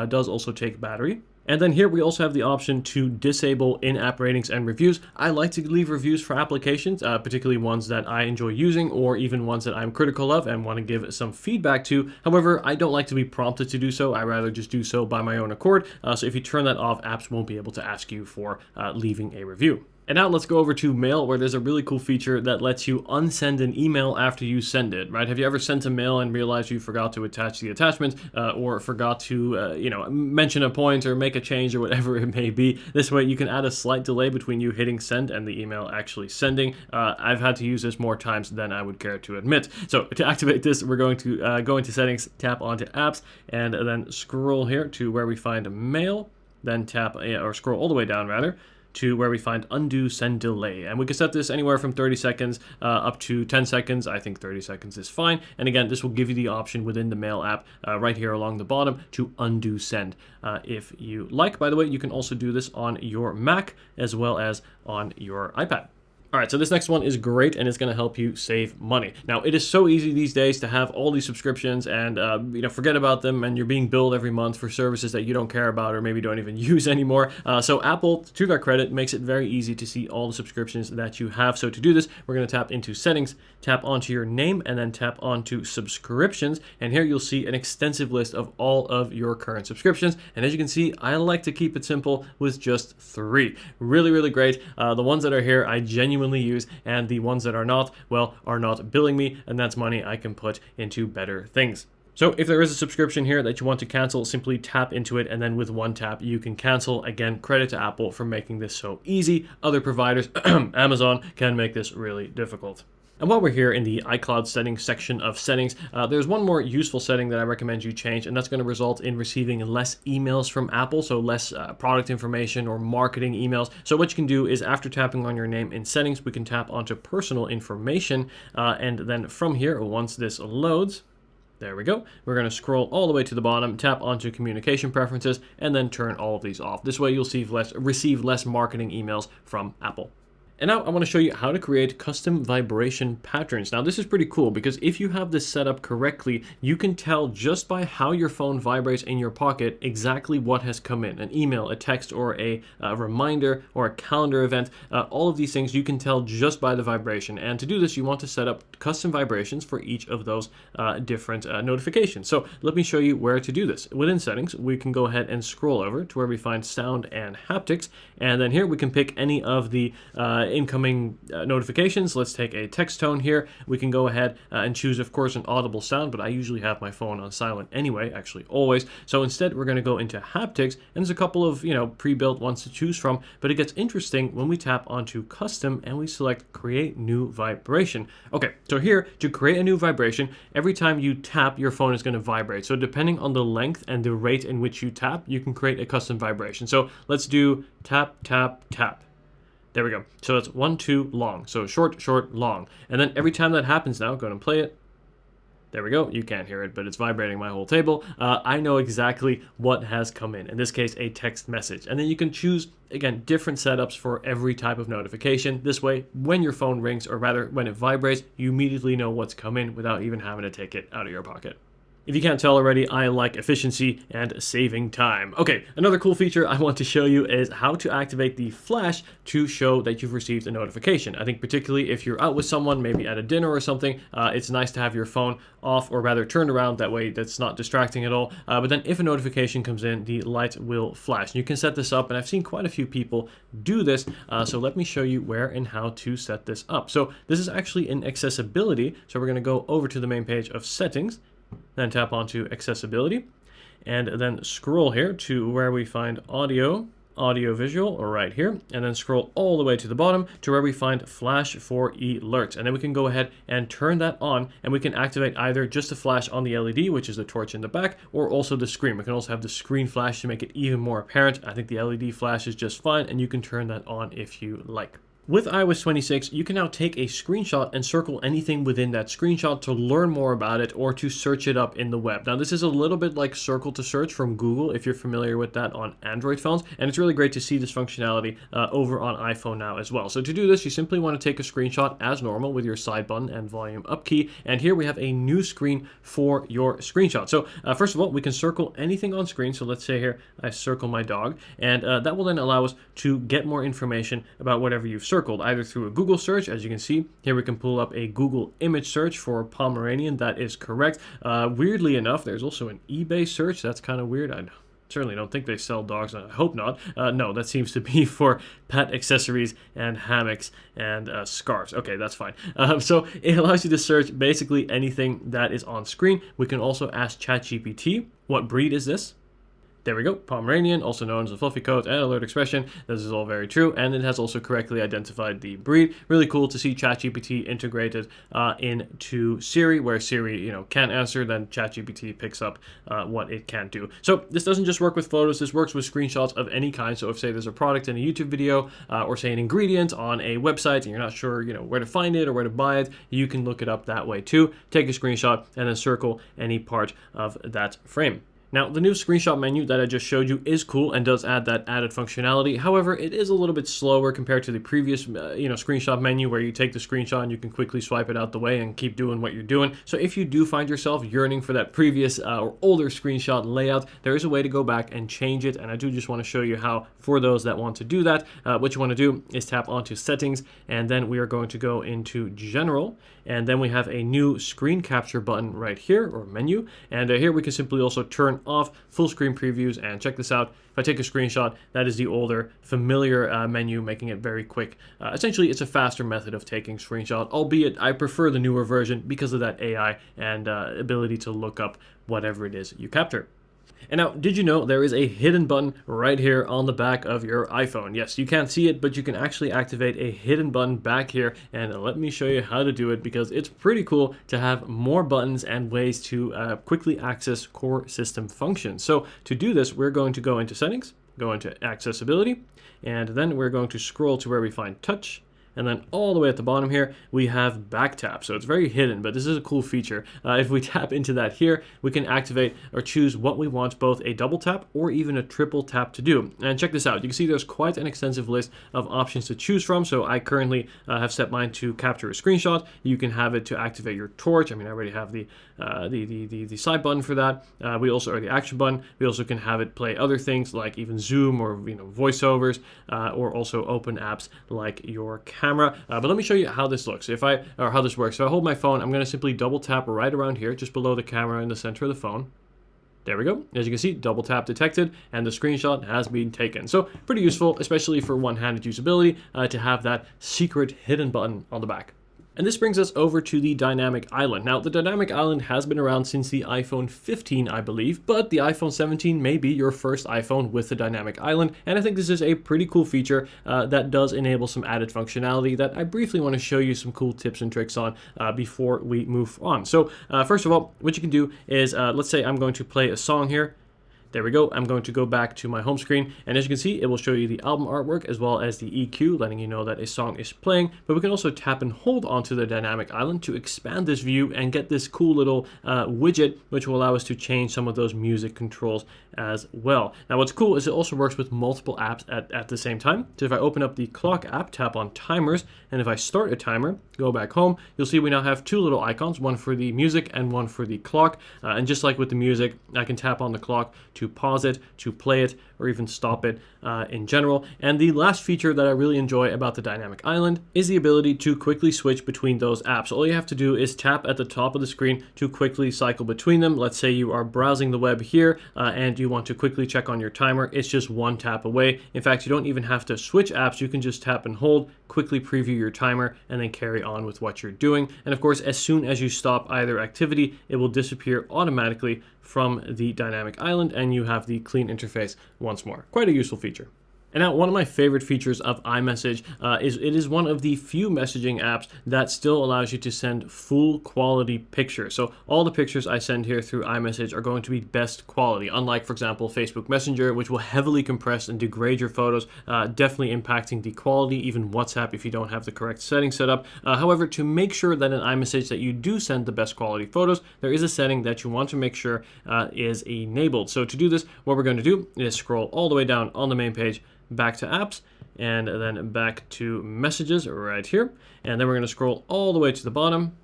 does also take battery. And then here we also have the option to disable in-app ratings and reviews. I like to leave reviews for applications, particularly ones that I enjoy using or even ones that I'm critical of and want to give some feedback to. However, I don't like to be prompted to do so. I rather just do so by my own accord. So if you turn that off, apps won't be able to ask you for leaving a review. And now let's go over to Mail, where there's a really cool feature that lets you unsend an email after you send it, right? Have you ever sent a mail and realized you forgot to attach the attachment or forgot to, mention a point or make a change or whatever it may be? This way you can add a slight delay between you hitting send and the email actually sending. I've had to use this more times than I would care to admit. So to activate this, we're going to go into settings, tap onto apps, and then scroll here to where we find Mail, then tap or scroll all the way down rather, to where we find undo send delay, and we can set this anywhere from 30 seconds up to 10 seconds. I think 30 seconds is fine, and again this will give you the option within the Mail app right here along the bottom to undo send if you like. By the way, you can also do this on your Mac as well as on your iPad. All right, so this next one is great, and it's going to help you save money. Now, it is so easy these days to have all these subscriptions and forget about them, and you're being billed every month for services that you don't care about or maybe don't even use anymore. So Apple, to their credit, makes it very easy to see all the subscriptions that you have. So to do this, we're going to tap into Settings, tap onto your name, and then tap onto Subscriptions. And here you'll see an extensive list of all of your current subscriptions. And as you can see, I like to keep it simple with just 3. Really, really great. The ones that are here, I genuinely use, and the ones that are not, well, are not billing me, and that's money I can put into better things. So if there is a subscription here that you want to cancel, simply tap into it, and then with one tap you can cancel. Again, credit to Apple for making this so easy. Other providers, Amazon, can make this really difficult. And while we're here in the iCloud settings section of settings, there's one more useful setting that I recommend you change, and that's going to result in receiving less emails from Apple, so less product information or marketing emails. So what you can do is, after tapping on your name in settings, we can tap onto personal information, and then from here, once this loads, there we go. We're going to scroll all the way to the bottom, tap onto communication preferences, and then turn all of these off. This way you'll receive less marketing emails from Apple. And now I want to show you how to create custom vibration patterns. Now this is pretty cool because if you have this set up correctly, you can tell just by how your phone vibrates in your pocket exactly what has come in. An email, a text, or a reminder, or a calendar event. All of these things you can tell just by the vibration. And to do this, you want to set up custom vibrations for each of those different notifications. So let me show you where to do this. Within settings, we can go ahead and scroll over to where we find sound and haptics. And then here we can pick any of the incoming notifications. Let's take a text tone here. We can go ahead and choose, of course, an audible sound, but I usually have my phone on silent anyway, actually always. So instead, we're going to go into haptics, and there's a couple of pre-built ones to choose from, but it gets interesting when we tap onto custom and we select create new vibration. Okay, so here, to create a new vibration, every time you tap, your phone is going to vibrate. So depending on the length and the rate in which you tap, you can create a custom vibration. So let's do tap, tap, tap. There we go. So that's 1, 2, long. So short, short, long. And then every time that happens now, go ahead and play it. There we go. You can't hear it, but it's vibrating my whole table. I know exactly what has come in this case, a text message. And then you can choose, again, different setups for every type of notification. This way, when your phone rings, or rather when it vibrates, you immediately know what's come in without even having to take it out of your pocket. If you can't tell already, I like efficiency and saving time. Okay, another cool feature I want to show you is how to activate the flash to show that you've received a notification. I think particularly if you're out with someone, maybe at a dinner or something, it's nice to have your phone off, or rather turned around, that way that's not distracting at all. But then if a notification comes in, the light will flash. You can set this up, and I've seen quite a few people do this. So let me show you where and how to set this up. So this is actually in accessibility. So we're gonna go over to the main page of settings, then tap onto accessibility, and then scroll here to where we find audio visual, or right here, and then scroll all the way to the bottom to where we find flash for alerts. And then we can go ahead and turn that on, and we can activate either just a flash on the LED, which is the torch in the back, or also the screen. We can also have the screen flash to make it even more apparent. I think the LED flash is just fine, and you can turn that on if you like. With iOS 26, you can now take a screenshot and circle anything within that screenshot to learn more about it or to search it up in the web. Now, this is a little bit like Circle to Search from Google, if you're familiar with that on Android phones, and it's really great to see this functionality over on iPhone now as well. So to do this, you simply want to take a screenshot as normal with your side button and volume up key, and here we have a new screen for your screenshot. So first of all, we can circle anything on screen. So let's say here I circle my dog, and that will then allow us to get more information about whatever you've circled, either through a Google search. As you can see here, we can pull up a Google image search for Pomeranian. That is correct. Weirdly enough, there's also an eBay search. That's kind of weird. I certainly don't think they sell dogs. I hope not. No, that seems to be for pet accessories and hammocks and scarves. Okay, that's fine. So it allows you to search basically anything that is on screen. We can also ask ChatGPT, what breed is this? There we go, Pomeranian, also known as a fluffy coat and alert expression. This is all very true, and it has also correctly identified the breed. Really cool to see ChatGPT integrated into Siri, where Siri, can't answer, then ChatGPT picks up what it can do. So this doesn't just work with photos, this works with screenshots of any kind. So if, say, there's a product in a YouTube video, or say an ingredient on a website, and you're not sure, where to find it or where to buy it, you can look it up that way too. Take a screenshot and then circle any part of that frame. Now, the new screenshot menu that I just showed you is cool and does add that added functionality. However, it is a little bit slower compared to the previous, screenshot menu where you take the screenshot and you can quickly swipe it out the way and keep doing what you're doing. So if you do find yourself yearning for that previous or older screenshot layout, there is a way to go back and change it. And I do just want to show you how, for those that want to do that, what you want to do is tap onto Settings, and then we are going to go into General, and then we have a new screen capture button right here, or menu. And here we can simply also turn off full screen previews, and check this out. If I take a screenshot, that is the older familiar menu, making it very quick. Essentially, it's a faster method of taking screenshot, albeit I prefer the newer version because of that AI and ability to look up whatever it is you capture. And now, did you know there is a hidden button right here on the back of your iPhone? Yes, you can't see it, but you can actually activate a hidden button back here. And let me show you how to do it, because it's pretty cool to have more buttons and ways to quickly access core system functions. So to do this, we're going to go into Settings, go into Accessibility, and then we're going to scroll to where we find Touch. And then all the way at the bottom here, we have back tap. So it's very hidden, but this is a cool feature. If we tap into that here, we can activate or choose what we want, both a double tap or even a triple tap to do. And check this out. You can see there's quite an extensive list of options to choose from. So I currently have set mine to capture a screenshot. You can have it to activate your torch. I mean, I already have the side button for that. We also, or the action button. We also can have it play other things like even Zoom or voiceovers, or also open apps like your camera. But let me show you how this looks. How this works. So I hold my phone. I'm going to simply double tap right around here, just below the camera in the center of the phone. There we go. As you can see, double tap detected, and the screenshot has been taken. So pretty useful, especially for one-handed usability, to have that secret hidden button on the back. And this brings us over to the dynamic island. Now, the dynamic island has been around since the iPhone 15, I believe, but the iPhone 17 may be your first iPhone with the dynamic island. And I think this is a pretty cool feature that does enable some added functionality that I briefly want to show you some cool tips and tricks on before we move on. So first of all, what you can do is, let's say I'm going to play a song here. There we go. I'm going to go back to my home screen, and as you can see, it will show you the album artwork as well as the EQ, letting you know that a song is playing. But we can also tap and hold onto the dynamic island to expand this view and get this cool little widget, which will allow us to change some of those music controls as well. Now, what's cool is it also works with multiple apps at the same time. So if I open up the clock app, tap on timers, and if I start a timer, go back home, you'll see we now have two little icons, one for the music and one for the clock. And just like with the music, I can tap on the clock to pause it, to play it, or even stop it in general. And the last feature that I really enjoy about the dynamic island is the ability to quickly switch between those apps. All you have to do is tap at the top of the screen to quickly cycle between them. Let's say you are browsing the web here and you want to quickly check on your timer. It's just one tap away. In fact, you don't even have to switch apps. You can just tap and hold, quickly preview your timer, and then carry on with what you're doing. And of course, as soon as you stop either activity, it will disappear automatically from the dynamic island, and you have the clean interface once more. Quite a useful feature. And now, one of my favorite features of iMessage is it is one of the few messaging apps that still allows you to send full quality pictures. So all the pictures I send here through iMessage are going to be best quality, unlike, for example, Facebook Messenger, which will heavily compress and degrade your photos, definitely impacting the quality, even WhatsApp if you don't have the correct settings set up. However, to make sure that in iMessage that you do send the best quality photos, there is a setting that you want to make sure is enabled. So to do this, what we're going to do is scroll all the way down on the main page, back to apps, and then back to messages right here. And then we're going to scroll all the way to the bottom.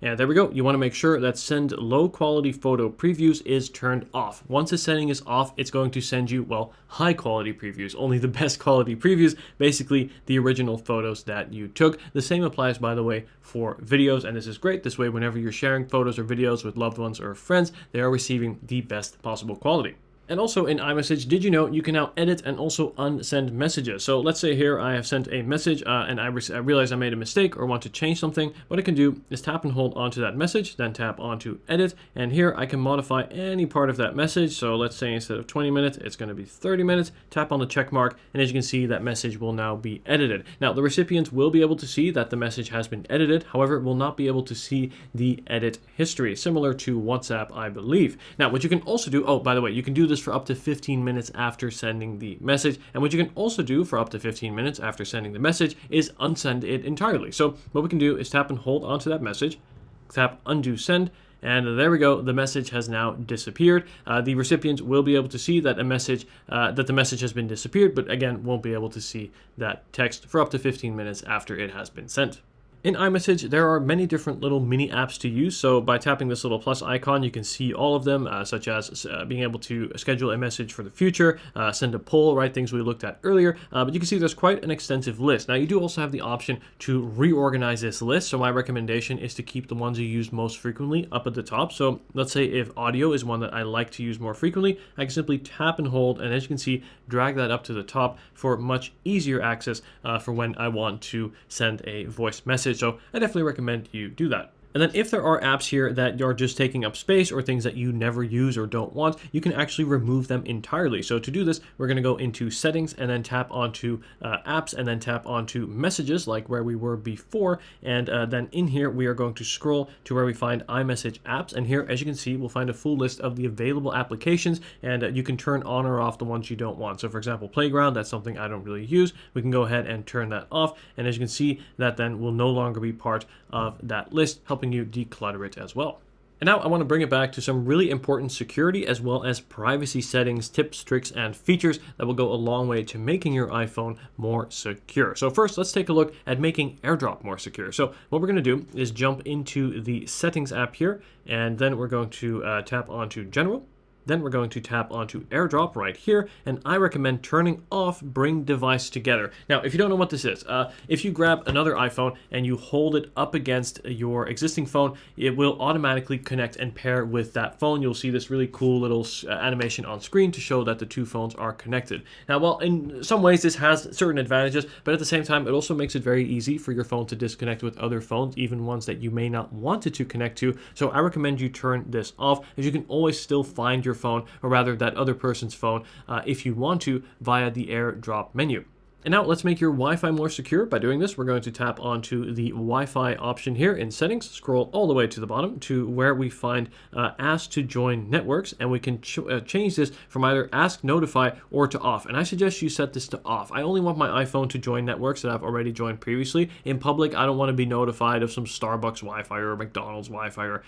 And there we go. You want to make sure that send low quality photo previews is turned off. Once the setting is off, it's going to send you, well, high quality previews, only the best quality previews, basically the original photos that you took. The same applies, by the way, for videos. And this is great. This way, whenever you're sharing photos or videos with loved ones or friends, they are receiving the best possible quality. And also in iMessage, did you know you can now edit and also unsend messages? So let's say here I have sent a message and I realize I made a mistake or want to change something. What I can do is tap and hold onto that message, then tap onto edit. And here I can modify any part of that message. So let's say instead of 20 minutes, it's going to be 30 minutes. Tap on the check mark. And as you can see, that message will now be edited. Now, the recipients will be able to see that the message has been edited. However, will not be able to see the edit history, similar to WhatsApp, I believe. Now, what you can also do, oh, by the way, you can do this for up to 15 minutes after sending the message. And what you can also do for up to 15 minutes after sending the message is unsend it entirely. So what we can do is tap and hold onto that message, tap undo send, and there we go. The message has now disappeared. The recipients will be able to see that the message has been disappeared, but again, won't be able to see that text for up to 15 minutes after it has been sent. In iMessage, there are many different little mini apps to use. So by tapping this little plus icon, you can see all of them, such as being able to schedule a message for the future, send a poll, right? Things we looked at earlier. But you can see there's quite an extensive list. Now, you do also have the option to reorganize this list. So my recommendation is to keep the ones you use most frequently up at the top. So let's say if audio is one that I like to use more frequently, I can simply tap and hold, and as you can see, drag that up to the top for much easier access for when I want to send a voice message. So I definitely recommend you do that. And then if there are apps here that you're just taking up space or things that you never use or don't want, you can actually remove them entirely. So to do this, we're going to go into settings and then tap onto apps and then tap onto messages like where we were before. And then in here, we are going to scroll to where we find iMessage apps. And here, as you can see, we'll find a full list of the available applications, and you can turn on or off the ones you don't want. So for example, Playground, that's something I don't really use. We can go ahead and turn that off. And as you can see, that then will no longer be part of that list, helping you declutter it as well. And now I want to bring it back to some really important security as well as privacy settings, tips, tricks, and features that will go a long way to making your iPhone more secure. So first, let's take a look at making AirDrop more secure. So what we're going to do is jump into the settings app here, and then we're going to tap onto General. Then we're going to tap onto AirDrop right here, and I recommend turning off Bring Device Together. Now, if you don't know what this is, if you grab another iPhone and you hold it up against your existing phone, it will automatically connect and pair with that phone. You'll see this really cool little animation on screen to show that the two phones are connected. Now, while in some ways this has certain advantages, but at the same time, it also makes it very easy for your phone to disconnect with other phones, even ones that you may not want it to connect to. So I recommend you turn this off, as you can always still find your phone, or rather that other person's phone, if you want to, via the AirDrop menu. And now let's make your Wi-Fi more secure. By doing this, we're going to tap onto the Wi-Fi option here in settings, scroll all the way to the bottom to where we find ask to join networks, and we can change this from either ask, notify, or to off. And I suggest you set this to off. I only want my iPhone to join networks that I've already joined previously. In public, I don't want to be notified of some Starbucks Wi-Fi or McDonald's Wi-Fi or,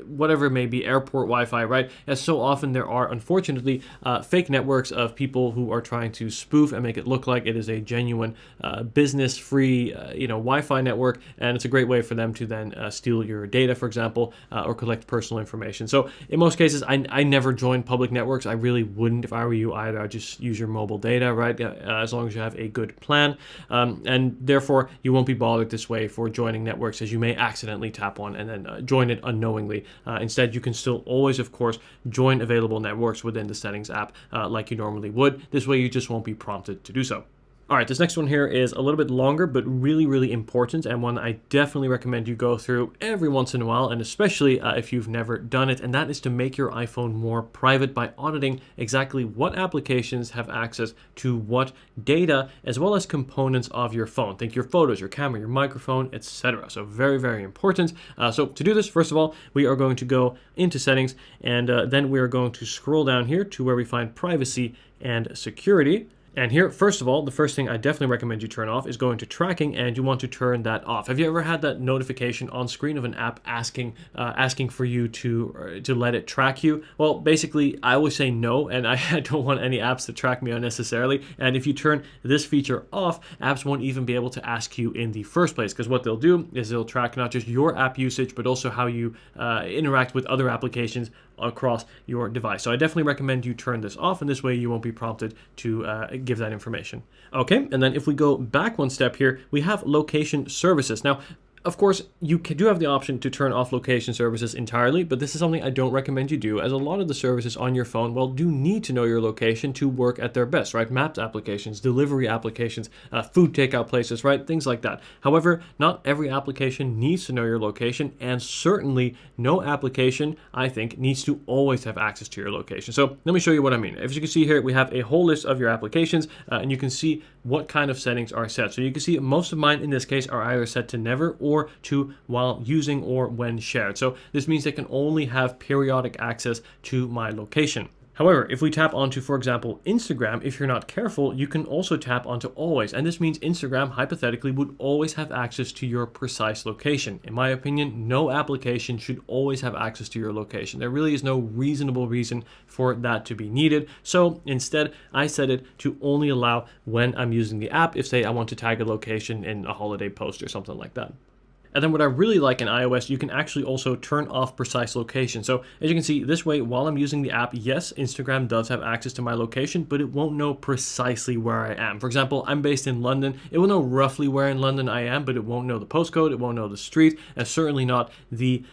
whatever it may be, airport Wi-Fi, right? As so often there are, unfortunately, fake networks of people who are trying to spoof and make it look like it is a genuine business-free, Wi-Fi network, and it's a great way for them to then steal your data, for example, or collect personal information. So in most cases, I never join public networks. I really wouldn't if I were you either. I'd just use your mobile data, right? As long as you have a good plan, and therefore you won't be bothered this way for joining networks, as you may accidentally tap on and then join it unknowingly. Instead, you can still always, of course, join available networks within the settings app like you normally would. This way, you just won't be prompted to do so. All right, this next one here is a little bit longer, but really, really important, and one I definitely recommend you go through every once in a while, and especially if you've never done it, and that is to make your iPhone more private by auditing exactly what applications have access to what data, as well as components of your phone. Think your photos, your camera, your microphone, etc. So very, very important. So to do this, first of all, we are going to go into settings, and then we are going to scroll down here to where we find privacy and security. And here, first of all, the first thing I definitely recommend you turn off is going to tracking, and you want to turn that off. Have you ever had that notification on screen of an app asking for you to let it track you? Well, basically, I always say no, and I don't want any apps to track me unnecessarily. And if you turn this feature off, apps won't even be able to ask you in the first place, because what they'll do is they'll track not just your app usage, but also how you interact with other applications across your device. So I definitely recommend you turn this off, and this way you won't be prompted to give that information. Okay, and then if we go back one step here, we have location services. Now, of course, you do have the option to turn off location services entirely, but this is something I don't recommend you do, as a lot of the services on your phone, well, do need to know your location to work at their best, right? Maps applications, delivery applications, food takeout places, right? Things like that. However, not every application needs to know your location, and certainly no application, I think, needs to always have access to your location. So let me show you what I mean. As you can see here, we have a whole list of your applications, and you can see what kind of settings are set. So you can see most of mine in this case are either set to never or to while using or when shared. So this means they can only have periodic access to my location. However, if we tap onto, for example, Instagram, if you're not careful, you can also tap onto always. And this means Instagram, hypothetically, would always have access to your precise location. In my opinion, no application should always have access to your location. There really is no reasonable reason for that to be needed. So instead, I set it to only allow when I'm using the app, if, say, I want to tag a location in a holiday post or something like that. And then what I really like in iOS, you can actually also turn off precise location. So as you can see, this way, while I'm using the app, yes, Instagram does have access to my location, but it won't know precisely where I am. For example, I'm based in London. It will know roughly where in London I am, but it won't know the postcode, it won't know the street, and certainly not the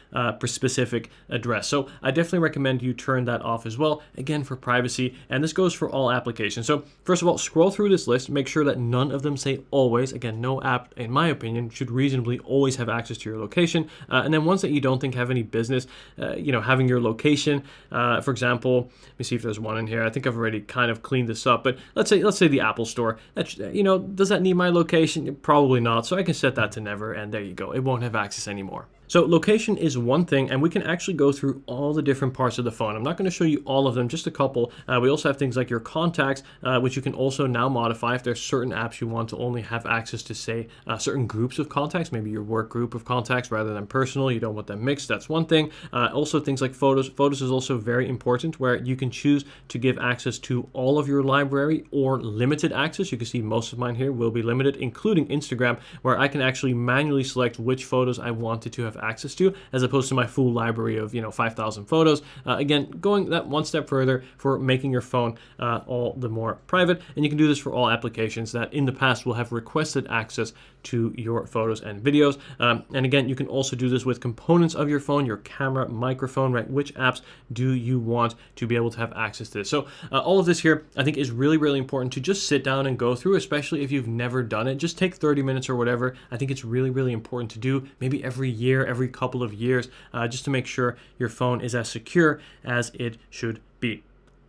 specific address. So I definitely recommend you turn that off as well, again, for privacy. And this goes for all applications. So first of all, scroll through this list, make sure that none of them say always. Again, no app, in my opinion, should reasonably always have access to your location, and then ones that you don't think have any business, having your location. For example, let me see if there's one in here. I think I've already kind of cleaned this up, but let's say the Apple Store. Does that need my location? Probably not. So I can set that to never, and there you go. It won't have access anymore. So location is one thing, and we can actually go through all the different parts of the phone. I'm not going to show you all of them, just a couple. We also have things like your contacts, which you can also now modify if there's certain apps you want to only have access to, say, certain groups of contacts, maybe your work group of contacts rather than personal. You don't want them mixed. That's one thing. Also things like photos. Photos is also very important, where you can choose to give access to all of your library or limited access. You can see most of mine here will be limited, including Instagram, where I can actually manually select which photos I wanted to have access to, as opposed to my full library of 5,000 photos. Again, going that one step further for making your phone all the more private. And you can do this for all applications that in the past will have requested access to your photos and videos. And again, you can also do this with components of your phone, your camera, microphone, right? Which apps do you want to be able to have access to this? So all of this here, I think, is really, really important to just sit down and go through, especially if you've never done it. Just take 30 minutes or whatever. I think it's really, really important to do, maybe every year, every couple of years, just to make sure your phone is as secure as it should be.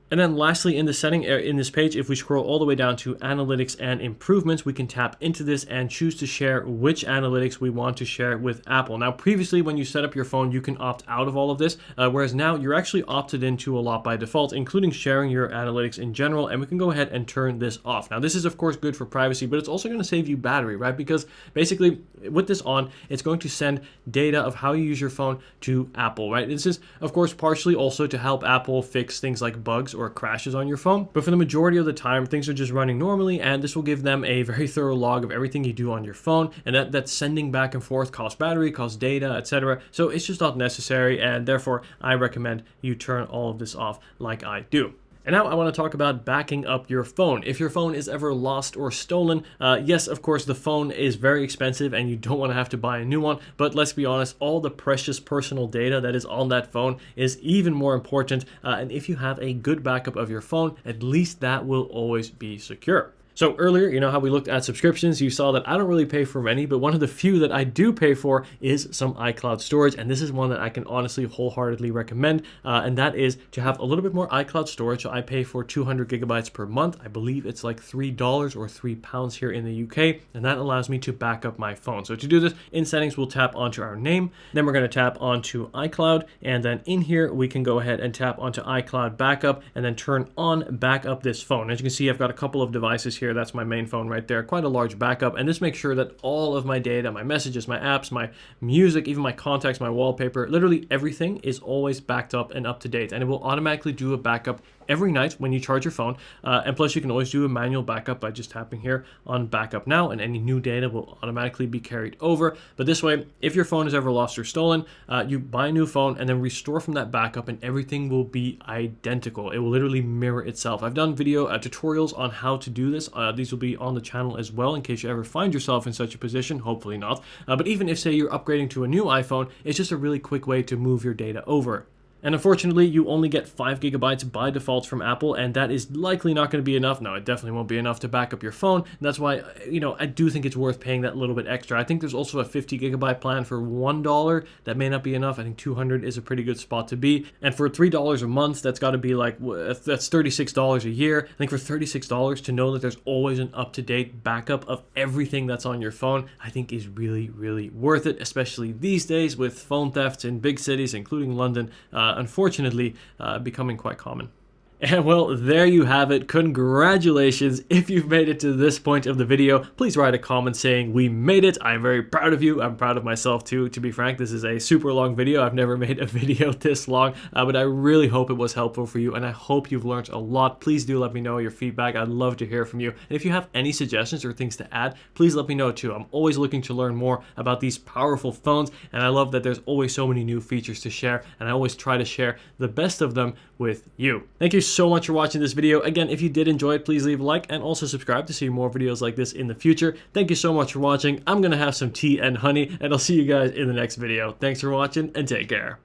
And then lastly, in the setting in this page, if we scroll all the way down to analytics and improvements, we can tap into this and choose to share which analytics we want to share with Apple. Now, previously, when you set up your phone, you can opt out of all of this, whereas now you're actually opted into a lot by default, including sharing your analytics in general, and we can go ahead and turn this off. Now, this is, of course, good for privacy, but it's also going to save you battery, right? Because basically, with this on, it's going to send data of how you use your phone to Apple, right? This is, of course, partially also to help Apple fix things like bugs or crashes on your phone. But for the majority of the time, things are just running normally, and this will give them a very thorough log of everything you do on your phone, and that sending back and forth costs battery, costs data, etc. So it's just not necessary, and therefore I recommend you turn all of this off like I do. And now I want to talk about backing up your phone. If your phone is ever lost or stolen, yes, of course, the phone is very expensive and you don't want to have to buy a new one. But let's be honest, all the precious personal data that is on that phone is even more important. And if you have a good backup of your phone, at least that will always be secure. So earlier, you know how we looked at subscriptions, you saw that I don't really pay for many, but one of the few that I do pay for is some iCloud storage, and this is one that I can honestly wholeheartedly recommend, and that is to have a little bit more iCloud storage. So I pay for 200 gigabytes per month. I believe it's like $3 or £3 here in the UK, and that allows me to back up my phone. So to do this, in settings, we'll tap onto our name, then we're going to tap onto iCloud, and then in here, we can go ahead and tap onto iCloud backup, and then turn on backup this phone. As you can see, I've got a couple of devices here. That's my main phone right there, quite a large backup, and this makes sure that all of my data, my messages, my apps, my music, even my contacts, my wallpaper, literally everything is always backed up and up to date, and it will automatically do a backup every night when you charge your phone, and plus you can always do a manual backup by just tapping here on backup now, and any new data will automatically be carried over. But this way, if your phone is ever lost or stolen, you buy a new phone and then restore from that backup, and everything will be identical. It will literally mirror itself. I've done video tutorials on how to do this. These will be on the channel as well in case you ever find yourself in such a position. Hopefully not, but even if, say, you're upgrading to a new iPhone, it's just a really quick way to move your data over. And unfortunately, you only get 5 gigabytes by default from Apple, and that is likely not going to be enough. No, it definitely won't be enough to back up your phone. And that's why, you know, I do think it's worth paying that little bit extra. I think there's also a 50 gigabyte plan for $1. That may not be enough. I think 200 is a pretty good spot to be. And for $3 a month, that's got to be like, that's $36 a year. I think for $36 to know that there's always an up-to-date backup of everything that's on your phone, I think is really, really worth it, especially these days with phone thefts in big cities, including London, unfortunately becoming quite common. And well, there you have it. Congratulations. If you've made it to this point of the video, please write a comment saying we made it. I'm very proud of you. I'm proud of myself too. To be frank, this is a super long video. I've never made a video this long, but I really hope it was helpful for you, and I hope you've learned a lot. Please do let me know your feedback. I'd love to hear from you. And if you have any suggestions or things to add, please let me know too. I'm always looking to learn more about these powerful phones, and I love that there's always so many new features to share, and I always try to share the best of them with you. Thank you so much for watching this video. Again, if you did enjoy it, please leave a like and also subscribe to see more videos like this in the future. Thank you so much for watching. I'm gonna have some tea and honey, and I'll see you guys in the next video. Thanks for watching and take care.